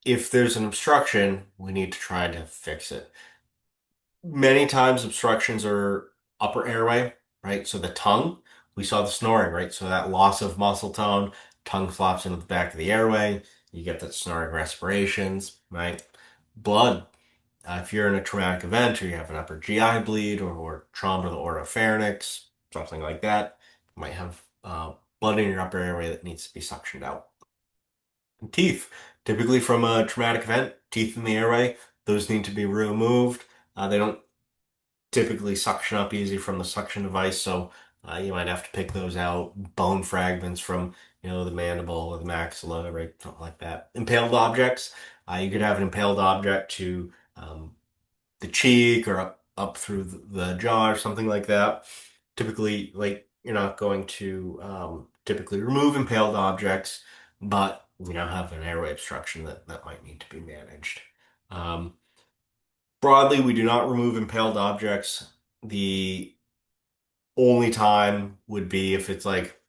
If there's an obstruction, we need to try to fix it. Many times obstructions are upper airway, right? So the tongue, we saw the snoring, right? So that loss of muscle tone, tongue flops into the back of the airway, you get that snoring respirations, right? Blood. If you're in a traumatic event or you have an upper GI bleed or trauma to the oropharynx, something like that, you might have blood in your upper airway that needs to be suctioned out. And teeth, typically from a traumatic event, teeth in the airway, those need to be removed. They don't typically suction up easy from the suction device, so you might have to pick those out. Bone fragments from, the mandible or the maxilla, right? Something like that. Impaled objects, you could have an impaled object to the cheek or up through the jaw or something like that. Typically, like you're not going to typically remove impaled objects, but have an airway obstruction that might need to be managed. Um, Broadly, we do not remove impaled objects. The only time would be if it's like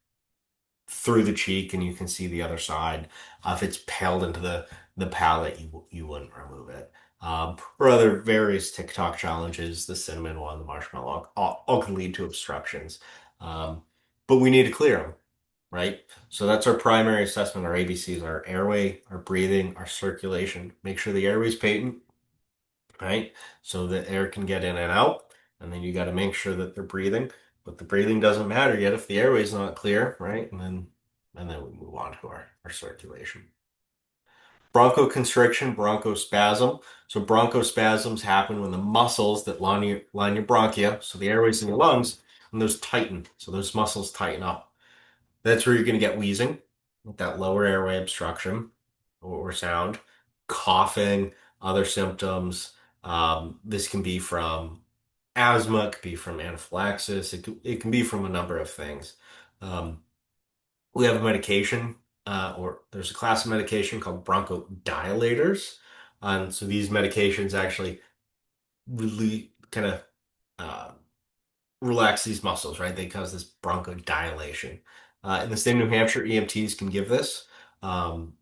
through the cheek and you can see the other side. If it's paled into the palate, you wouldn't remove it. Or other various TikTok challenges, the cinnamon one, the marshmallow, all can lead to obstructions. Um, but we need to clear them, right? So that's our primary assessment. Our ABCs, our airway, our breathing, our circulation. Make sure the airway's patent, right? So that air can get in and out. And then you got to make sure that they're breathing. But the breathing doesn't matter yet if the airway's not clear, right? And then we move on to our circulation. Bronchoconstriction, bronchospasm. So bronchospasms happen when the muscles that line your bronchia, so the airways in your lungs, and those tighten. So those muscles tighten up. That's where you're going to get wheezing, with that lower airway obstruction or sound, coughing, other symptoms. This can be from asthma, it could be from anaphylaxis, it can be from a number of things. Um, we have a medication, or there's a class of medication called bronchodilators. So these medications actually really kind of uh, relax these muscles, right? They cause this bronchodilation. In the state of New Hampshire, EMTs can give this. Um,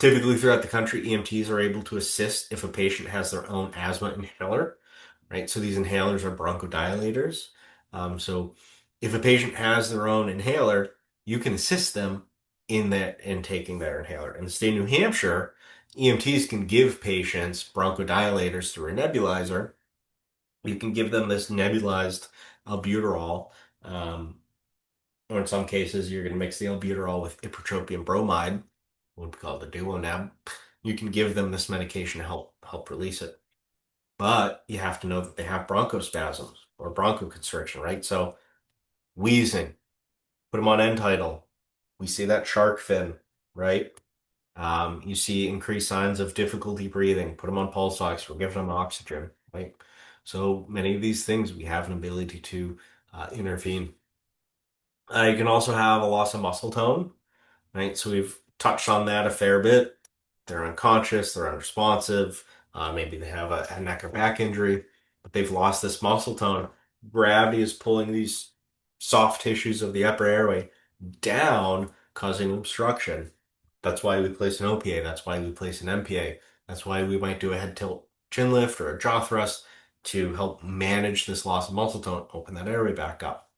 Typically throughout the country, EMTs are able to assist if a patient has their own asthma inhaler, right? So these inhalers are bronchodilators. So if a patient has their own inhaler, you can assist them in taking their inhaler. In the state of New Hampshire, EMTs can give patients bronchodilators through a nebulizer. You can give them this nebulized albuterol. Or in some cases, you're going to mix the albuterol with ipratropium bromide, what we call the duonab. You can give them this medication to help release it. But you have to know that they have bronchospasms or bronchoconstriction, right? So wheezing, put them on end-tidal. We see that shark fin, right? You see increased signs of difficulty breathing. Put them on pulse ox. We're giving them oxygen, right? So many of these things we have an ability to intervene. You can also have a loss of muscle tone, right? So we've touched on that a fair bit. They're unconscious, they're unresponsive, maybe they have a neck or back injury, but they've lost this muscle tone. Gravity is pulling these soft tissues of the upper airway down, causing obstruction. That's why we place an OPA. That's why we place an MPA. That's why we might do a head tilt chin lift or a jaw thrust to help manage this loss of muscle tone, open that airway back up.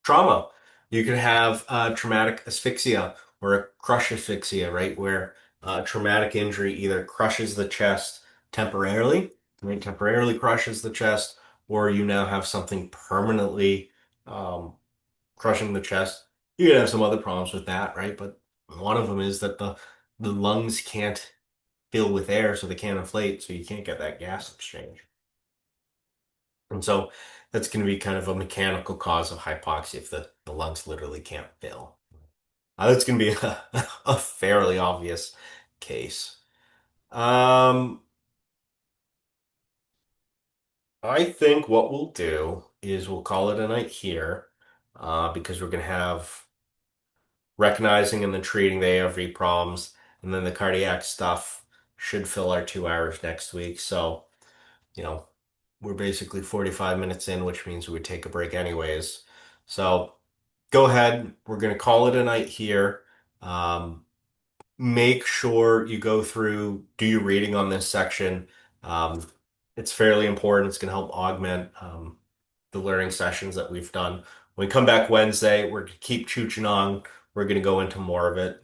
Trauma. You could have traumatic asphyxia or a crush asphyxia, right? Where traumatic injury either crushes the chest temporarily, right? Temporarily crushes the chest, or you now have something permanently um, crushing the chest. You could have some other problems with that, right? But one of them is that the lungs can't fill with air, so they can't inflate, so you can't get that gas exchange. And so that's going to be kind of a mechanical cause of hypoxia if the lungs literally can't fill. That's going to be a fairly obvious case. Um, I think what we'll do is we'll call it a night here, because we're going to have recognizing and then treating the ARV problems, and then the cardiac stuff should fill our 2 hours next week. So, you know, we're basically 45 minutes in, which means we would take a break anyways. So go ahead. We're going to call it a night here. Um, Make sure you go through, do your reading on this section. Um, it's fairly important. It's going to help augment the learning sessions that we've done. When we come back Wednesday, we're going to keep chooching on. We're going to go into more of it.